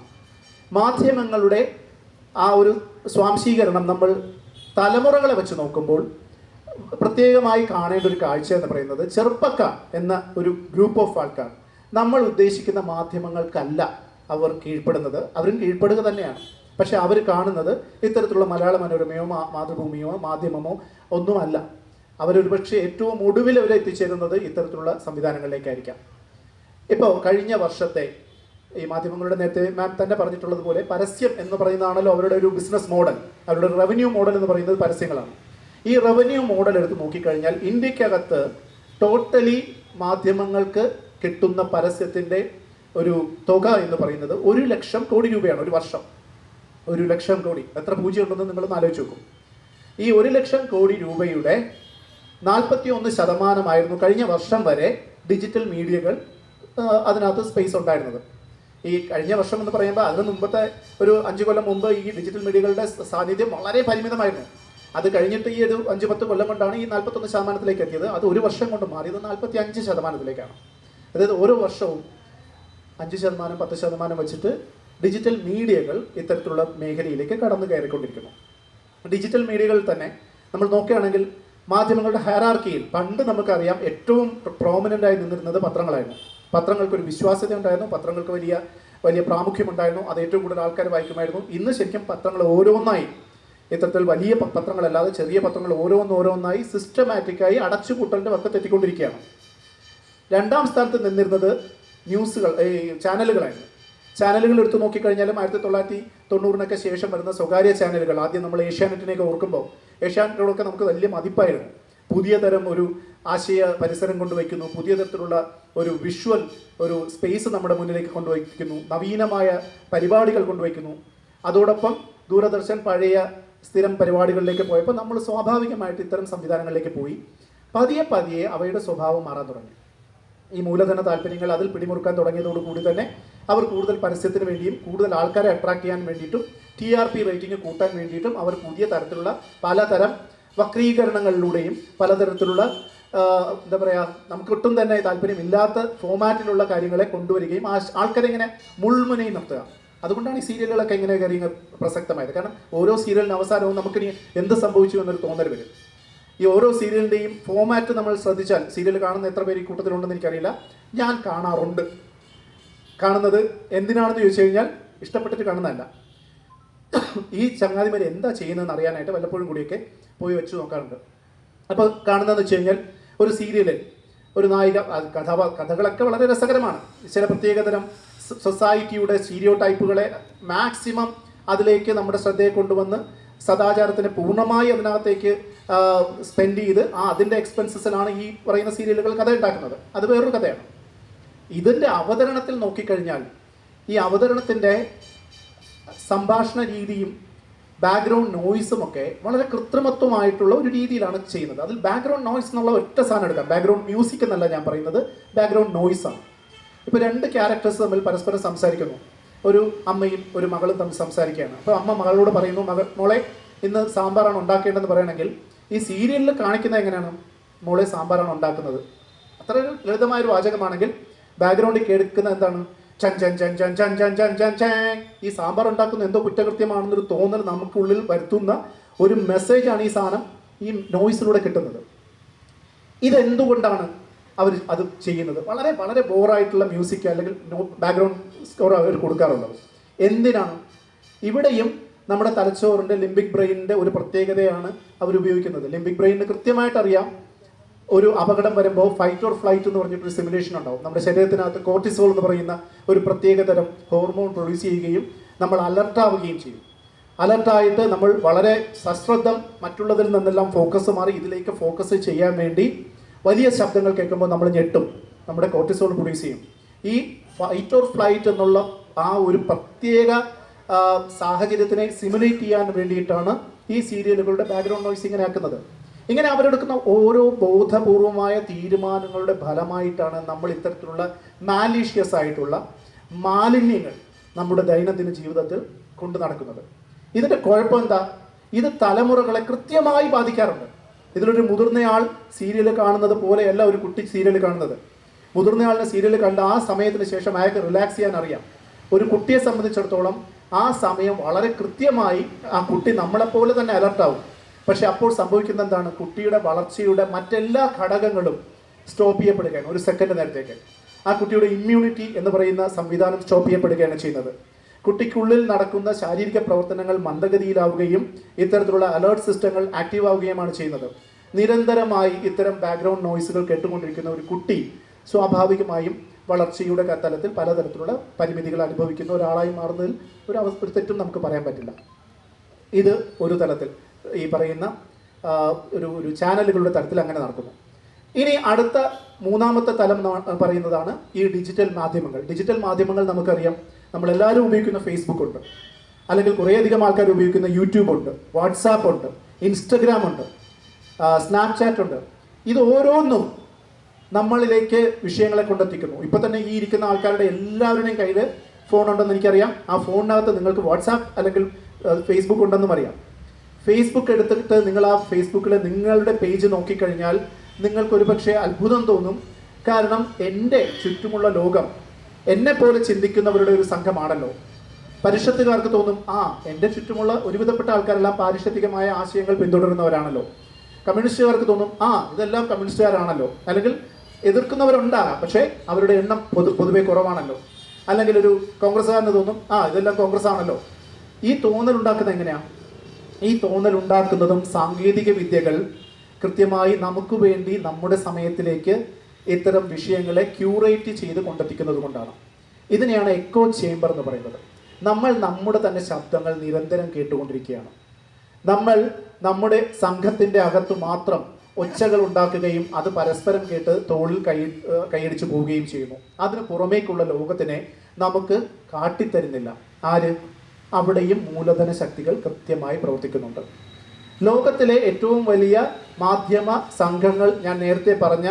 മാധ്യമങ്ങളുടെ ആ ഒരു സ്വാംശീകരണം നമ്മൾ തലമുറകളെ വെച്ച് നോക്കുമ്പോൾ പ്രത്യേകമായി കാണേണ്ട ഒരു കാഴ്ച എന്ന് പറയുന്നത് ചെറുപ്പക്കാർ എന്ന ഒരു ഗ്രൂപ്പ് ഓഫ് ആൾക്കാർ നമ്മൾ ഉദ്ദേശിക്കുന്ന മാധ്യമങ്ങൾക്കല്ല അവർ കീഴ്പ്പെടുന്നത്. അവരും കീഴ്പ്പെടുക തന്നെയാണ്. പക്ഷെ അവർ കാണുന്നത് ഇത്തരത്തിലുള്ള മലയാള മനോരമയോ മാതൃഭൂമിയോ മാധ്യമമോ ഒന്നുമല്ല. അവരൊരുപക്ഷെ ഏറ്റവും ഒടുവിൽ അവർ എത്തിച്ചേരുന്നത് ഇത്തരത്തിലുള്ള സംവിധാനങ്ങളിലേക്കായിരിക്കാം. ഇപ്പോൾ കഴിഞ്ഞ വർഷത്തെ ഈ മാധ്യമങ്ങളുടെ നേരത്തെ മാം തന്നെ പറഞ്ഞിട്ടുള്ളതുപോലെ പരസ്യം എന്ന് പറയുന്നതാണല്ലോ അവരുടെ ഒരു ബിസിനസ് മോഡൽ. അവരുടെ റവന്യൂ മോഡൽ എന്ന് പറയുന്നത് പരസ്യങ്ങളാണ്. ഈ റവന്യൂ മോഡൽ എടുത്ത് നോക്കിക്കഴിഞ്ഞാൽ ഇന്ത്യക്കകത്ത് ടോട്ടലി മാധ്യമങ്ങൾക്ക് കിട്ടുന്ന പരസ്യത്തിൻ്റെ ഒരു തുക എന്ന് പറയുന്നത് 1,00,000 കോടി രൂപയാണ് ഒരു വർഷം. 1,00,000 കോടി. എത്ര പൂജ്യം ഉണ്ടെന്ന് നിങ്ങളൊന്ന് ആലോചിച്ച് നോക്കും. ഈ 1,00,000 കോടി രൂപയുടെ 41% കഴിഞ്ഞ വർഷം വരെ ഡിജിറ്റൽ മീഡിയകൾ അതിനകത്ത് സ്പേസ് ഉണ്ടായിരുന്നത്. ഈ കഴിഞ്ഞ വർഷം എന്ന് പറയുമ്പോൾ അതിന് മുമ്പത്തെ ഒരു 5 കൊല്ലം മുമ്പ് ഈ ഡിജിറ്റൽ മീഡിയകളുടെ സാന്നിധ്യം വളരെ പരിമിതമായിരുന്നു. അത് കഴിഞ്ഞിട്ട് ഈ ഒരു 5-10 കൊല്ലം കൊണ്ടാണ് ഈ 41% എത്തിയത്. അത് ഒരു വർഷം കൊണ്ട് മാറിയത് 45%. അതായത് ഓരോ വർഷവും 5%, 10% വെച്ചിട്ട് ഡിജിറ്റൽ മീഡിയകൾ ഇത്തരത്തിലുള്ള മേഖലയിലേക്ക് കടന്നു കയറിക്കൊണ്ടിരിക്കുന്നു. ഡിജിറ്റൽ മീഡിയകളിൽ തന്നെ നമ്മൾ നോക്കുകയാണെങ്കിൽ മാധ്യമങ്ങളുടെ ഹയറാർക്കിയിൽ പണ്ട് നമുക്കറിയാം ഏറ്റവും പ്രോമിനൻ്റ് ആയി നിന്നിരുന്നത് പത്രങ്ങളായിരുന്നു. പത്രങ്ങൾക്കൊരു വിശ്വാസ്യത ഉണ്ടായിരുന്നു, പത്രങ്ങൾക്ക് വലിയ വലിയ പ്രാമുഖ്യമുണ്ടായിരുന്നു, അത് ഏറ്റവും കൂടുതൽ ആൾക്കാർ വായിക്കുമായിരുന്നു. ഇന്ന് ശരിക്കും പത്രങ്ങൾ ഓരോന്നായി, ഇത്തരത്തിൽ വലിയ പത്രങ്ങളല്ലാതെ ചെറിയ പത്രങ്ങൾ ഓരോന്നോരോന്നായി സിസ്റ്റമാറ്റിക്കായി അടച്ചുപൂട്ടലിൻ്റെ വക്കത്തെത്തിക്കൊണ്ടിരിക്കുകയാണ്. രണ്ടാം സ്ഥാനത്ത് നിന്നിരുന്നത് ന്യൂസുകൾ, ചാനലുകളായിരുന്നു. ചാനലുകൾ എടുത്തു നോക്കിക്കഴിഞ്ഞാലും 1990-നൊക്കെ ശേഷം വരുന്ന സ്വകാര്യ ചാനലുകൾ, ആദ്യം നമ്മൾ ഏഷ്യാനെറ്റിനെയൊക്കെ ഓർക്കുമ്പോൾ ഏഷ്യാനെറ്റിനോടൊക്കെ നമുക്ക് വലിയ മതിപ്പായിരുന്നു. പുതിയ തരം ഒരു ആശയ പരിസരം കൊണ്ടുവയ്ക്കുന്നു, പുതിയ തരത്തിലുള്ള ഒരു വിഷ്വൽ ഒരു സ്പേസ് നമ്മുടെ മുന്നിലേക്ക് കൊണ്ടുവയ്ക്കുന്നു, നവീനമായ പരിപാടികൾ കൊണ്ടുവയ്ക്കുന്നു. അതോടൊപ്പം ദൂരദർശൻ പഴയ സ്ഥിരം പരിപാടികളിലേക്ക് പോയപ്പോൾ നമ്മൾ സ്വാഭാവികമായിട്ട് ഇത്തരം സംവിധാനങ്ങളിലേക്ക് പോയി. പതിയെ പതിയെ അവയുടെ സ്വഭാവം മാറാൻ തുടങ്ങി. ഈ മൂലധന താല്പര്യങ്ങൾ അതിൽ പിടിമുറുക്കാൻ തുടങ്ങിയതോടുകൂടി തന്നെ അവർ കൂടുതൽ പരസ്യത്തിന് വേണ്ടിയും കൂടുതൽ ആൾക്കാരെ അട്രാക്ട് ചെയ്യാൻ വേണ്ടിയിട്ടും TRP റേറ്റിംഗ് കൂട്ടാൻ വേണ്ടിയിട്ടും അവർ പുതിയ തരത്തിലുള്ള പലതരം വക്രീകരണങ്ങളിലൂടെയും പലതരത്തിലുള്ള എന്താ പറയുക, നമുക്കൊട്ടും തന്നെ താല്പര്യമില്ലാത്ത ഫോമാറ്റിലുള്ള കാര്യങ്ങളെ കൊണ്ടുവരികയും ആൾക്കാരെ ഇങ്ങനെ മുൾമുനയിൽ നിർത്തുക. അതുകൊണ്ടാണ് ഈ സീരിയലുകളൊക്കെ ഇങ്ങനെ കാര്യങ്ങൾ പ്രസക്തമായത്. കാരണം ഓരോ സീരിയലിന് അവസാനവും നമുക്കിനി എന്ത് സംഭവിച്ചു എന്നൊരു തോന്നൽ വരും. ഈ ഓരോ സീരിയലിൻ്റെയും ഫോമാറ്റ് നമ്മൾ ശ്രദ്ധിച്ചാൽ, സീരിയൽ കാണുന്ന എത്ര പേര് ഈ കൂട്ടത്തിലുണ്ടെന്ന് എനിക്കറിയില്ല, ഞാൻ കാണാറുണ്ട്. കാണുന്നത് എന്തിനാണെന്ന് ചോദിച്ചു കഴിഞ്ഞാൽ ഇഷ്ടപ്പെട്ടിട്ട് കാണുന്നതല്ല, ഈ ചങ്ങാതിമാർ എന്താ ചെയ്യുന്നതെന്ന് അറിയാനായിട്ട് വല്ലപ്പോഴും കൂടിയൊക്കെ പോയി വെച്ച് നോക്കാറുണ്ട്. അപ്പോൾ കാണുന്നതെന്ന് വെച്ച് കഴിഞ്ഞാൽ ഒരു സീരിയലിൽ ഒരു നായിക, കഥകളൊക്കെ വളരെ രസകരമാണ്. ചില പ്രത്യേകതരം സൊസൈറ്റിയുടെ സ്റ്റീരിയോ ടൈപ്പുകളെ മാക്സിമം അതിലേക്ക് നമ്മുടെ ശ്രദ്ധയെ കൊണ്ടുവന്ന് സദാചാരത്തിന് പൂർണ്ണമായി അതിനകത്തേക്ക് സ്പെൻഡ് ചെയ്ത് അതിൻ്റെ എക്സ്പെൻസസിലാണ് ഈ പറയുന്ന സീരിയലുകൾ കഥ ഉണ്ടാക്കുന്നത്. അത് വേറൊരു കഥയാണ്. ഇതിൻ്റെ അവതരണത്തിൽ നോക്കിക്കഴിഞ്ഞാൽ ഈ അവതരണത്തിൻ്റെ സംഭാഷണ രീതിയും ബാക്ക്ഗ്രൗണ്ട് നോയ്സും ഒക്കെ വളരെ കൃത്രിമത്വമായിട്ടുള്ള ഒരു രീതിയിലാണ് ചെയ്യുന്നത്. അതിൽ ബാക്ക്ഗ്രൗണ്ട് നോയ്സ് എന്നുള്ള ഒറ്റ സാധനം എടുക്കാം. ബാക്ക്ഗ്രൗണ്ട് മ്യൂസിക് എന്നല്ല ഞാൻ പറയുന്നത്, ബാക്ക്ഗ്രൗണ്ട് നോയ്സാണ്. ഇപ്പോൾ 2 ക്യാരക്ടേഴ്സ് തമ്മിൽ പരസ്പരം സംസാരിക്കുന്നു. ഒരു അമ്മയും ഒരു മകളും തമ്മിൽ സംസാരിക്കുകയാണ്. അപ്പോൾ അമ്മ മകളോട് പറയുന്നു, മോളെ ഇന്ന് സാമ്പാറാണ് ഉണ്ടാക്കേണ്ടതെന്ന് പറയണമെങ്കിൽ ഈ സീരിയലിൽ കാണിക്കുന്നത് എങ്ങനെയാണ്? മോളെ സാമ്പാറാണ് ഉണ്ടാക്കുന്നത്. അത്ര ഒരു ലളിതമായൊരു വാചകമാണെങ്കിൽ ബാക്ക്ഗ്രൗണ്ടിൽ കേൾക്കുന്ന എന്താണ്? ചൻ ചൻ ചൻ ചൻ ചൻ ചൻ ചൻ ചൻ ചൻ. ഈ സാമ്പാർ ഉണ്ടാക്കുന്ന എന്തോ കുറ്റകൃത്യമാണെന്നൊരു തോന്നൽ നമുക്കുള്ളിൽ വരുത്തുന്ന ഒരു മെസ്സേജാണ് ഈ സാധനം ഈ നോയ്സിലൂടെ കിട്ടുന്നത്. ഇതെന്തുകൊണ്ടാണ് അവർ അത് ചെയ്യുന്നത്? വളരെ വളരെ ബോറായിട്ടുള്ള മ്യൂസിക് അല്ലെങ്കിൽ ബാക്ക്ഗ്രൗണ്ട് സ്കോർ അവർ കൊടുക്കാറുള്ളത്. എന്തിനാണ്? ഇവിടെയും നമ്മുടെ തലച്ചോറിൻ്റെ ലിംബിക് ബ്രെയിനിൻ്റെ ഒരു പ്രത്യേകതയാണ് അവർ ഉപയോഗിക്കുന്നത്. ലിംബിക് ബ്രെയിനിന് കൃത്യമായിട്ട് അറിയാം, ഒരു അപകടം വരുമ്പോൾ ഫൈറ്റ് ഓർ ഫ്ലൈറ്റ് എന്ന് പറഞ്ഞിട്ടൊരു സിമുലേഷൻ ഉണ്ടാവും. നമ്മുടെ ശരീരത്തിനകത്ത് കോർട്ടിസോൾ എന്ന് പറയുന്ന ഒരു പ്രത്യേകതരം ഹോർമോൺ പ്രൊഡ്യൂസ് ചെയ്യുകയും നമ്മൾ അലർട്ടാവുകയും ചെയ്യും. അലർട്ടായിട്ട് നമ്മൾ വളരെ സശ്രദ്ധം മറ്റുള്ളതിൽ നിന്നെല്ലാം ഫോക്കസ് മാറി ഇതിലേക്ക് ഫോക്കസ് ചെയ്യാൻ വേണ്ടി വലിയ ശബ്ദങ്ങൾ കേൾക്കുമ്പോൾ നമ്മൾ ഞെട്ടും, നമ്മുടെ കോർട്ടിസോൾ പ്രൊഡ്യൂസ് ചെയ്യും. ഈ ഫൈറ്റ് ഓർ ഫ്ലൈറ്റ് എന്നുള്ള ആ ഒരു പ്രത്യേക സാഹചര്യത്തിനെ സിമുലേറ്റ് ചെയ്യാൻ വേണ്ടിയിട്ടാണ് ഈ സീരിയലുകളുടെ ബാക്ക്ഗ്രൗണ്ട് നോയ്സ് ഇങ്ങനെ ആക്കുന്നത്. ഇങ്ങനെ അവരെടുക്കുന്ന ഓരോ ബോധപൂർവമായ തീരുമാനങ്ങളുടെ ഫലമായിട്ടാണ് നമ്മൾ ഇത്തരത്തിലുള്ള മാലീഷ്യസ് ആയിട്ടുള്ള മാലിന്യങ്ങൾ നമ്മുടെ ദൈനംദിന ജീവിതത്തിൽ കൊണ്ടു നടക്കുന്നത്. ഇതിൻ്റെ കുഴപ്പം എന്താ? ഇത് തലമുറകളെ കൃത്യമായി ബാധിക്കാറുണ്ട്. ഇതിലൊരു മുതിർന്നയാൾ സീരിയൽ കാണുന്നത് പോലെയല്ല ഒരു കുട്ടി സീരിയൽ കാണുന്നത്. മുതിർന്നയാളിനെ സീരിയൽ കണ്ട ആ സമയത്തിന് ശേഷം അയാൾക്ക് റിലാക്സ് ചെയ്യാൻ അറിയാം. ഒരു കുട്ടിയെ സംബന്ധിച്ചിടത്തോളം ആ സമയം വളരെ കൃത്യമായി ആ കുട്ടി നമ്മളെപ്പോലെ തന്നെ അലർട്ടാവും. പക്ഷെ അപ്പോൾ സംഭവിക്കുന്ന എന്താണ്? കുട്ടിയുടെ വളർച്ചയുടെ മറ്റെല്ലാ ഘടകങ്ങളും സ്റ്റോപ്പ് ചെയ്യപ്പെടുകയാണ് ഒരു സെക്കൻഡ് നേരത്തേക്ക്. ആ കുട്ടിയുടെ ഇമ്മ്യൂണിറ്റി എന്ന് പറയുന്ന സംവിധാനം സ്റ്റോപ്പ് ചെയ്യപ്പെടുകയാണ് ചെയ്യുന്നത്. കുട്ടിക്കുള്ളിൽ നടക്കുന്ന ശാരീരിക പ്രവർത്തനങ്ങൾ മന്ദഗതിയിലാവുകയും ഇത്തരത്തിലുള്ള അലേർട്ട് സിസ്റ്റങ്ങൾ ആക്റ്റീവ് ആവുകയുമാണ് ചെയ്യുന്നത്. നിരന്തരമായി ഇത്തരം ബാക്ക്ഗ്രൗണ്ട് നോയ്സുകൾ കേട്ടുകൊണ്ടിരിക്കുന്ന ഒരു കുട്ടി സ്വാഭാവികമായും വളർച്ചയുടെ തലത്തിൽ പലതരത്തിലുള്ള പരിമിതികൾ അനുഭവിക്കുന്ന ഒരാളായി മാറുന്നതിൽ ഒരു തെറ്റും നമുക്ക് പറയാൻ പറ്റില്ല. ഇത് ഒരു തലത്തിൽ ഈ പറയുന്ന ഒരു ചാനലുകളുടെ തലത്തിൽ അങ്ങനെ നടക്കുന്നു. ഇനി അടുത്ത മൂന്നാമത്തെ തലം പറയുന്നതാണ് ഈ ഡിജിറ്റൽ മാധ്യമങ്ങൾ. ഡിജിറ്റൽ മാധ്യമങ്ങൾ നമുക്കറിയാം, നമ്മളെല്ലാവരും ഉപയോഗിക്കുന്ന ഫേസ്ബുക്ക് ഉണ്ട്, അല്ലെങ്കിൽ കുറേയധികം ആൾക്കാർ ഉപയോഗിക്കുന്ന യൂട്യൂബ് ഉണ്ട്, വാട്സാപ്പ് ഉണ്ട്. ഇൻസ്റ്റഗ്രാം ഉണ്ട്, സ്നാപ്ചാറ്റ് ഉണ്ട്. ഇത് ഓരോന്നും നമ്മളിലേക്ക് വിഷയങ്ങളെ കൊണ്ടെത്തിക്കുന്നു. ഇപ്പോൾ തന്നെ ഈ ഇരിക്കുന്ന ആൾക്കാരുടെ എല്ലാവരുടെയും കയ്യിൽ ഫോണുണ്ടെന്ന് എനിക്കറിയാം. ആ ഫോണിനകത്ത് നിങ്ങൾക്ക് വാട്സാപ്പ് അല്ലെങ്കിൽ ഫേസ്ബുക്ക് ഉണ്ടെന്നും അറിയാം. ഫേസ്ബുക്ക് എടുത്തിട്ട് നിങ്ങൾ ആ ഫേസ്ബുക്കിൽ നിങ്ങളുടെ പേജ് നോക്കിക്കഴിഞ്ഞാൽ നിങ്ങൾക്കൊരു പക്ഷേ അത്ഭുതം തോന്നും. കാരണം എൻ്റെ ചുറ്റുമുള്ള ലോകം എന്നെപ്പോലെ ചിന്തിക്കുന്നവരുടെ ഒരു സംഘമാണല്ലോ. പരിഷത്തുകാർക്ക് തോന്നും, എൻ്റെ ചുറ്റുമുള്ള ഒരുവിധപ്പെട്ട ആൾക്കാരെല്ലാം പാരിഷത്തികമായ ആശയങ്ങൾ പിന്തുടരുന്നവരാണല്ലോ. കമ്മ്യൂണിസ്റ്റുകാർക്ക് തോന്നും, ഇതെല്ലാം കമ്മ്യൂണിസ്റ്റുകാരാണല്ലോ. അല്ലെങ്കിൽ എതിർക്കുന്നവരുണ്ടാകാം, പക്ഷേ അവരുടെ എണ്ണം പൊതുവെ കുറവാണല്ലോ. അല്ലെങ്കിൽ ഒരു കോൺഗ്രസ്സുകാരന് തോന്നും, ഇതെല്ലാം കോൺഗ്രസ് ആണല്ലോ. ഈ തോന്നലുണ്ടാക്കുന്നത് എങ്ങനെയാണ്? ഈ തോന്നലുണ്ടാക്കുന്നതും സാങ്കേതിക വിദ്യകൾ കൃത്യമായി നമുക്ക് വേണ്ടി നമ്മുടെ സമയത്തിലേക്ക് ഇത്തരം വിഷയങ്ങളെ ക്യൂറേറ്റ് ചെയ്ത് കൊണ്ടെത്തിക്കുന്നത് കൊണ്ടാണ്. ഇതിനെയാണ് എക്കോ ചേംബർ എന്ന് പറയുന്നത്. നമ്മൾ നമ്മുടെ തന്നെ ശബ്ദങ്ങൾ നിരന്തരം കേട്ടുകൊണ്ടിരിക്കുകയാണ്. നമ്മൾ നമ്മുടെ സംഘത്തിൻ്റെ അകത്ത് മാത്രം ഒച്ചകൾ ഉണ്ടാക്കുകയും അത് പരസ്പരം കേട്ട് തോളിൽ കൈയടിച്ചു പോവുകയും ചെയ്യുന്നു. അതിന് പുറമേക്കുള്ള ലോകത്തിനെ നമുക്ക് കാട്ടിത്തരുന്നില്ല. ആര്? അവിടെയും മൂലധന ശക്തികൾ കൃത്യമായി പ്രവർത്തിക്കുന്നുണ്ട്. ലോകത്തിലെ ഏറ്റവും വലിയ മാധ്യമ സംഘങ്ങൾ, ഞാൻ നേരത്തെ പറഞ്ഞ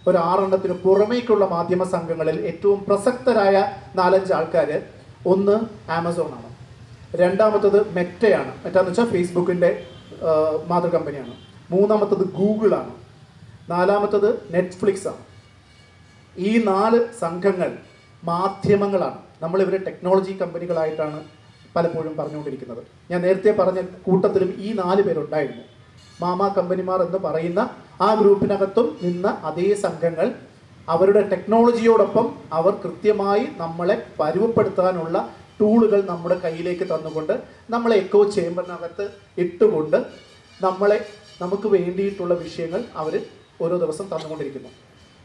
ഒരു 6 പുറമേക്കുള്ള മാധ്യമ സംഘങ്ങളിൽ ഏറ്റവും പ്രസക്തരായ 4-5 ആൾക്കാർ, ഒന്ന് ആമസോണാണ്, രണ്ടാമത്തത് മെറ്റയാണ്, മെറ്റാന്ന് വെച്ചാൽ ഫേസ്ബുക്കിൻ്റെ മാതൃകമ്പനിയാണ്, മൂന്നാമത്തത് ഗൂഗിളാണ്, നാലാമത്തത് നെറ്റ്ഫ്ലിക്സ് ആണ്. ഈ 4 സംഘങ്ങൾ മാധ്യമങ്ങളാണ്. നമ്മളിവരെ ടെക്നോളജി കമ്പനികളായിട്ടാണ് പലപ്പോഴും പറഞ്ഞുകൊണ്ടിരിക്കുന്നത്. ഞാൻ നേരത്തെ പറഞ്ഞ കൂട്ടത്തിലും ഈ 4 പേരുണ്ടായിരുന്നു. മാമാ കമ്പനിമാർ എന്ന് പറയുന്ന ആ ഗ്രൂപ്പിനകത്തും നിന്ന അതേ സംഘങ്ങൾ അവരുടെ ടെക്നോളജിയോടൊപ്പം അവർ കൃത്യമായി നമ്മളെ പരുവപ്പെടുത്താനുള്ള ടൂളുകൾ നമ്മുടെ കയ്യിലേക്ക് തന്നുകൊണ്ട് നമ്മളെ എക്കോ ചേംബറിനകത്ത് ഇട്ടുകൊണ്ട് നമുക്ക് വേണ്ടിയിട്ടുള്ള വിഷയങ്ങൾ അവർ ഓരോ ദിവസം തന്നുകൊണ്ടിരിക്കുന്നു.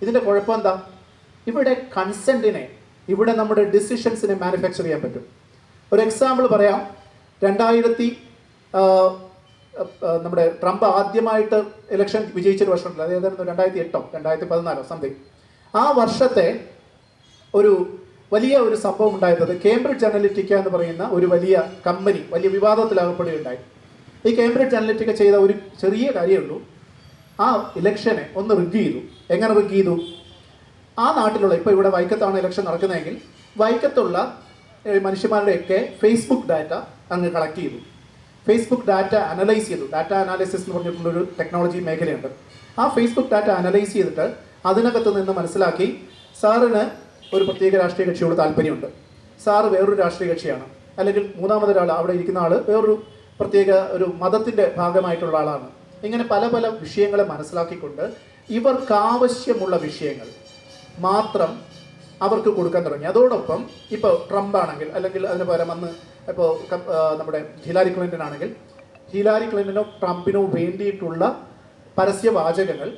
ഇതിൻ്റെ കുഴപ്പം എന്താ? ഇവിടെ കൺസെൻറ്റിനെ, ഇവിടെ നമ്മുടെ ഡിസിഷൻസിനെ മാനുഫാക്ചർ ചെയ്യാൻ പറ്റും. ഒരു എക്സാമ്പിൾ പറയാം. നമ്മുടെ ട്രംപ് ആദ്യമായിട്ട് ഇലക്ഷൻ വിജയിച്ചൊരു വർഷമുണ്ടല്ലോ, അതായത് 2008 2014 സംതിങ്. ആ വർഷത്തെ ഒരു വലിയ ഒരു സംഭവം ഉണ്ടായിരുന്നത് കേംബ്രിഡ്ജ് അനലിറ്റിക്ക എന്ന് പറയുന്ന ഒരു വലിയ കമ്പനി വലിയ വിവാദത്തിലാകപ്പെടുകയുണ്ടായി. ഈ കേംബ്രിഡ്ജ് അനലിറ്റിക്ക ചെയ്ത ഒരു ചെറിയ കാര്യമുള്ളൂ, ആ ഇലക്ഷനെ ഒന്ന് റിഗ് ചെയ്തു. എങ്ങനെ റിഗ് ചെയ്തു? ആ നാട്ടിലുള്ള, ഇപ്പോൾ ഇവിടെ വൈക്കത്താണ് ഇലക്ഷൻ നടക്കുന്നതെങ്കിൽ വൈക്കത്തുള്ള മനുഷ്യന്മാരുടെയൊക്കെ ഫേസ്ബുക്ക് ഡാറ്റ അങ്ങ് കളക്ട് ചെയ്തു. ഫേസ്ബുക്ക് ഡാറ്റ അനലൈസ് ചെയ്തു. ഡാറ്റ അനാലിസിസ് എന്ന് പറഞ്ഞിട്ടുള്ളൊരു ടെക്നോളജി മേഖലയുണ്ട്. ആ ഫേസ്ബുക്ക് ഡാറ്റ അനലൈസ് ചെയ്തിട്ട് അതിനകത്ത് നിന്ന് മനസ്സിലാക്കി, സാറിന് ഒരു പ്രത്യേക രാഷ്ട്രീയ കക്ഷിയോട് താല്പര്യമുണ്ട്, സാറ് വേറൊരു രാഷ്ട്രീയ കക്ഷിയാണ്, അല്ലെങ്കിൽ മൂന്നാമതൊരാൾ അവിടെ ഇരിക്കുന്ന ആൾ വേറൊരു പ്രത്യേക ഒരു മതത്തിൻ്റെ ഭാഗമായിട്ടുള്ള ആളാണ്. ഇങ്ങനെ പല പല വിഷയങ്ങളെ മനസ്സിലാക്കിക്കൊണ്ട് ഇവർക്കാവശ്യമുള്ള വിഷയങ്ങൾ മാത്രം അവർക്ക് കൊടുക്കാൻ തുടങ്ങി. അതോടൊപ്പം ഇപ്പോൾ ട്രംപ് ആണെങ്കിൽ, അല്ലെങ്കിൽ അതിന് പകരം അന്ന് ഇപ്പോൾ നമ്മുടെ ഹിലാരി ക്ലിൻ്റൺ ആണെങ്കിൽ, ഹിലാരി ക്ലിൻ്റനോ ട്രംപിനോ വേണ്ടിയിട്ടുള്ള പരസ്യവാചകങ്ങൾ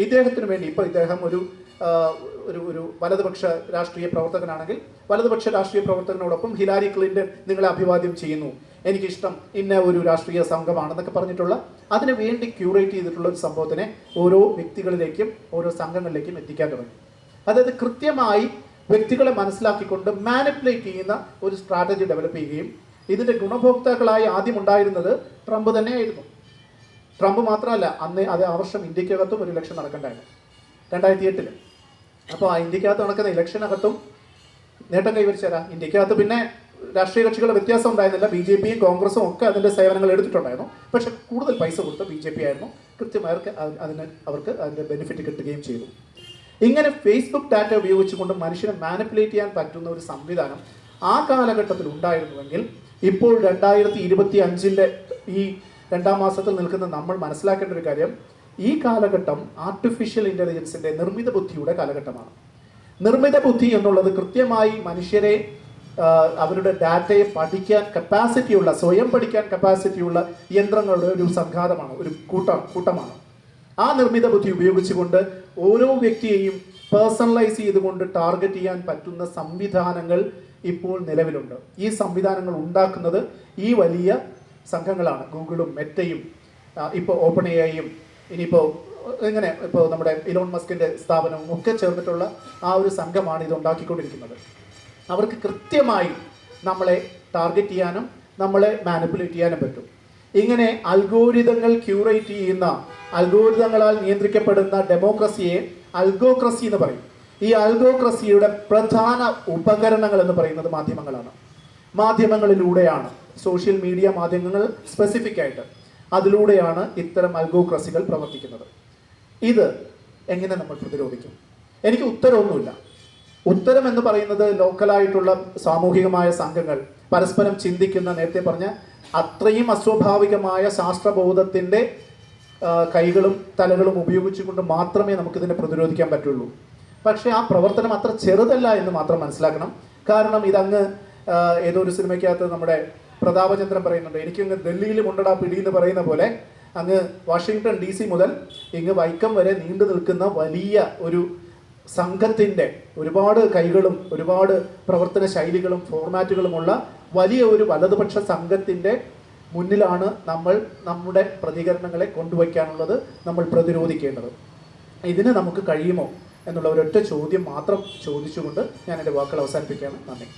ഇദ്ദേഹത്തിന് വേണ്ടി, ഇപ്പോൾ ഇദ്ദേഹം ഒരു വലതുപക്ഷ രാഷ്ട്രീയ പ്രവർത്തകനാണെങ്കിൽ വലതുപക്ഷ രാഷ്ട്രീയ പ്രവർത്തകനോടൊപ്പം ഹിലാരി ക്ലിൻ്റൺ നിങ്ങളെ അഭിവാദ്യം ചെയ്യുന്നു, എനിക്കിഷ്ടം ഇന്ന ഒരു രാഷ്ട്രീയ സംഘമാണെന്നൊക്കെ പറഞ്ഞിട്ടുള്ള അതിന് വേണ്ടി ക്യൂറേറ്റ് ചെയ്തിട്ടുള്ള ഒരു സംഭവത്തിനെ ഓരോ വ്യക്തികളിലേക്കും ഓരോ സംഘങ്ങളിലേക്കും എത്തിക്കാൻ തുടങ്ങി. അതായത് കൃത്യമായി വ്യക്തികളെ മനസ്സിലാക്കിക്കൊണ്ട് മാനിപ്പുലേറ്റ് ചെയ്യുന്ന ഒരു സ്ട്രാറ്റജി ഡെവലപ്പ് ചെയ്യുകയും ഇതിൻ്റെ ഗുണഭോക്താക്കളായി ആദ്യം ഉണ്ടായിരുന്നത് ട്രംപ് തന്നെയായിരുന്നു. ട്രംപ് മാത്രമല്ല, അന്ന് ആ വർഷം ഇന്ത്യക്കകത്തും ഒരു ഇലക്ഷൻ നടക്കണ്ടായിരുന്നു 2008. അപ്പോൾ ആ ഇന്ത്യക്കകത്ത് നടക്കുന്ന ഇലക്ഷനകത്തും നേട്ടം കൈവരിച്ചാരാ? ഇന്ത്യക്കകത്ത് പിന്നെ രാഷ്ട്രീയ കക്ഷികളുടെ വ്യത്യാസം ഉണ്ടായിരുന്നില്ല. BJPയും കോൺഗ്രസും ഒക്കെ അതിൻ്റെ സേവനങ്ങൾ എടുത്തിട്ടുണ്ടായിരുന്നു. പക്ഷെ കൂടുതൽ പൈസ കൊടുത്ത BJP ആയിരുന്നു. കൃത്യമായവർക്ക് അവർക്ക് അതിൻ്റെ ബെനിഫിറ്റ് കിട്ടുകയും ചെയ്തു. ഇങ്ങനെ ഫേസ്ബുക്ക് ഡാറ്റ ഉപയോഗിച്ചുകൊണ്ട് മനുഷ്യനെ മാനിപ്പുലേറ്റ് ചെയ്യാൻ പറ്റുന്ന ഒരു സംവിധാനം ആ കാലഘട്ടത്തിൽ ഉണ്ടായിരുന്നുവെങ്കിൽ ഇപ്പോൾ 2025 ഈ 2ാം മാസത്തിൽ നിൽക്കുന്ന നമ്മൾ മനസ്സിലാക്കേണ്ട ഒരു കാര്യം, ഈ കാലഘട്ടം ആർട്ടിഫിഷ്യൽ ഇൻ്റലിജൻസിൻ്റെ നിർമ്മിത ബുദ്ധിയുടെ കാലഘട്ടമാണ്. നിർമ്മിത ബുദ്ധി എന്നുള്ളത് കൃത്യമായി മനുഷ്യരെ അവരുടെ ഡാറ്റയെ പഠിക്കാൻ കപ്പാസിറ്റിയുള്ള, സ്വയം പഠിക്കാൻ കപ്പാസിറ്റിയുള്ള യന്ത്രങ്ങളുടെ ഒരു സംഘാതമാണ്, ഒരു കൂട്ടമാണ്. ആ നിർമ്മിത ബുദ്ധി ഉപയോഗിച്ചുകൊണ്ട് ഓരോ വ്യക്തിയെയും പേഴ്സണലൈസ് ചെയ്തുകൊണ്ട് ടാർഗറ്റ് ചെയ്യാൻ പറ്റുന്ന സംവിധാനങ്ങൾ ഇപ്പോൾ നിലവിലുണ്ട്. ഈ സംവിധാനങ്ങൾ ഉണ്ടാക്കുന്നത് ഈ വലിയ സംഘങ്ങളാണ്. ഗൂഗിളും മെറ്റയും ഇപ്പോൾ ഓപ്പൺ എഐയും ഇനിയിപ്പോൾ ഇങ്ങനെ ഇപ്പോൾ നമ്മുടെ ഇലോൺ മസ്കിൻ്റെ സ്ഥാപനവും ഒക്കെ ചേർന്നിട്ടുള്ള ആ ഒരു സംഘമാണ് ഇത് ഉണ്ടാക്കിക്കൊണ്ടിരിക്കുന്നത്. അവർക്ക് കൃത്യമായി നമ്മളെ ടാർഗറ്റ് ചെയ്യാനും നമ്മളെ മാനിപ്പുലേറ്റ് ചെയ്യാനും പറ്റും. ഇങ്ങനെ അൽഗോരിതങ്ങൾ ക്യൂറേറ്റ് ചെയ്യുന്ന, അൽഗോരിതങ്ങളാൽ നിയന്ത്രിക്കപ്പെടുന്ന ഡെമോക്രസിയെ അൽഗോക്രസി എന്ന് പറയും. ഈ അൽഗോക്രസിയുടെ പ്രധാന ഉപകരണങ്ങൾ എന്ന് പറയുന്നത് മാധ്യമങ്ങളാണ്. മാധ്യമങ്ങളിലൂടെയാണ്, സോഷ്യൽ മീഡിയ മാധ്യമങ്ങൾ സ്പെസിഫിക് ആയിട്ട്, അതിലൂടെയാണ് ഇത്തരം അൽഗോക്രസികൾ പ്രവർത്തിക്കുന്നത്. ഇത് എങ്ങനെ നമ്മൾ പ്രതിരോധിക്കും? എനിക്ക് ഉത്തരവൊന്നുമില്ല. ഉത്തരം എന്ന് പറയുന്നത് ലോക്കലായിട്ടുള്ള സാമൂഹികമായ സംഘങ്ങൾ പരസ്പരം ചിന്തിക്കുന്ന, നേരത്തെ പറഞ്ഞ അത്രയും അസ്വാഭാവികമായ ശാസ്ത്രബോധത്തിൻ്റെ കൈകളും തലകളും ഉപയോഗിച്ചുകൊണ്ട് മാത്രമേ നമുക്കിതിനെ പ്രതിരോധിക്കാൻ പറ്റുള്ളൂ. പക്ഷേ ആ പ്രവർത്തനം അത്ര ചെറുതല്ല എന്ന് മാത്രം മനസ്സിലാക്കണം. കാരണം ഇതങ്ങ് ഏതോ ഒരു സിനിമയ്ക്കകത്ത് നമ്മുടെ പ്രതാപചന്ദ്രൻ പറയുന്നുണ്ട്, എനിക്കങ്ങ് ഡൽഹിയിൽ മുണ്ടടാ പിടി എന്ന് പറയുന്ന പോലെ അങ്ങ് വാഷിങ്ടൺ DC മുതൽ ഇങ്ങ് വൈക്കം വരെ നീണ്ടു നിൽക്കുന്ന വലിയ ഒരു സംഘത്തിൻ്റെ ഒരുപാട് കൈകളും ഒരുപാട് പ്രവർത്തന ശൈലികളും ഫോർമാറ്റുകളുമുള്ള വലിയ ഒരു വലതുപക്ഷ സംഘത്തിൻ്റെ മുന്നിലാണ് നമ്മൾ നമ്മുടെ പ്രതികരണങ്ങളെ കൊണ്ടുവയ്ക്കാനുള്ളത്, നമ്മൾ പ്രതിരോധിക്കേണ്ടത്. ഇതിന് നമുക്ക് കഴിയുമോ എന്നുള്ള ഒരൊറ്റ ചോദ്യം മാത്രം ചോദിച്ചുകൊണ്ട് ഞാൻ എൻ്റെ വാക്കുകൾ അവസാനിപ്പിക്കുകയാണ്. നന്ദി.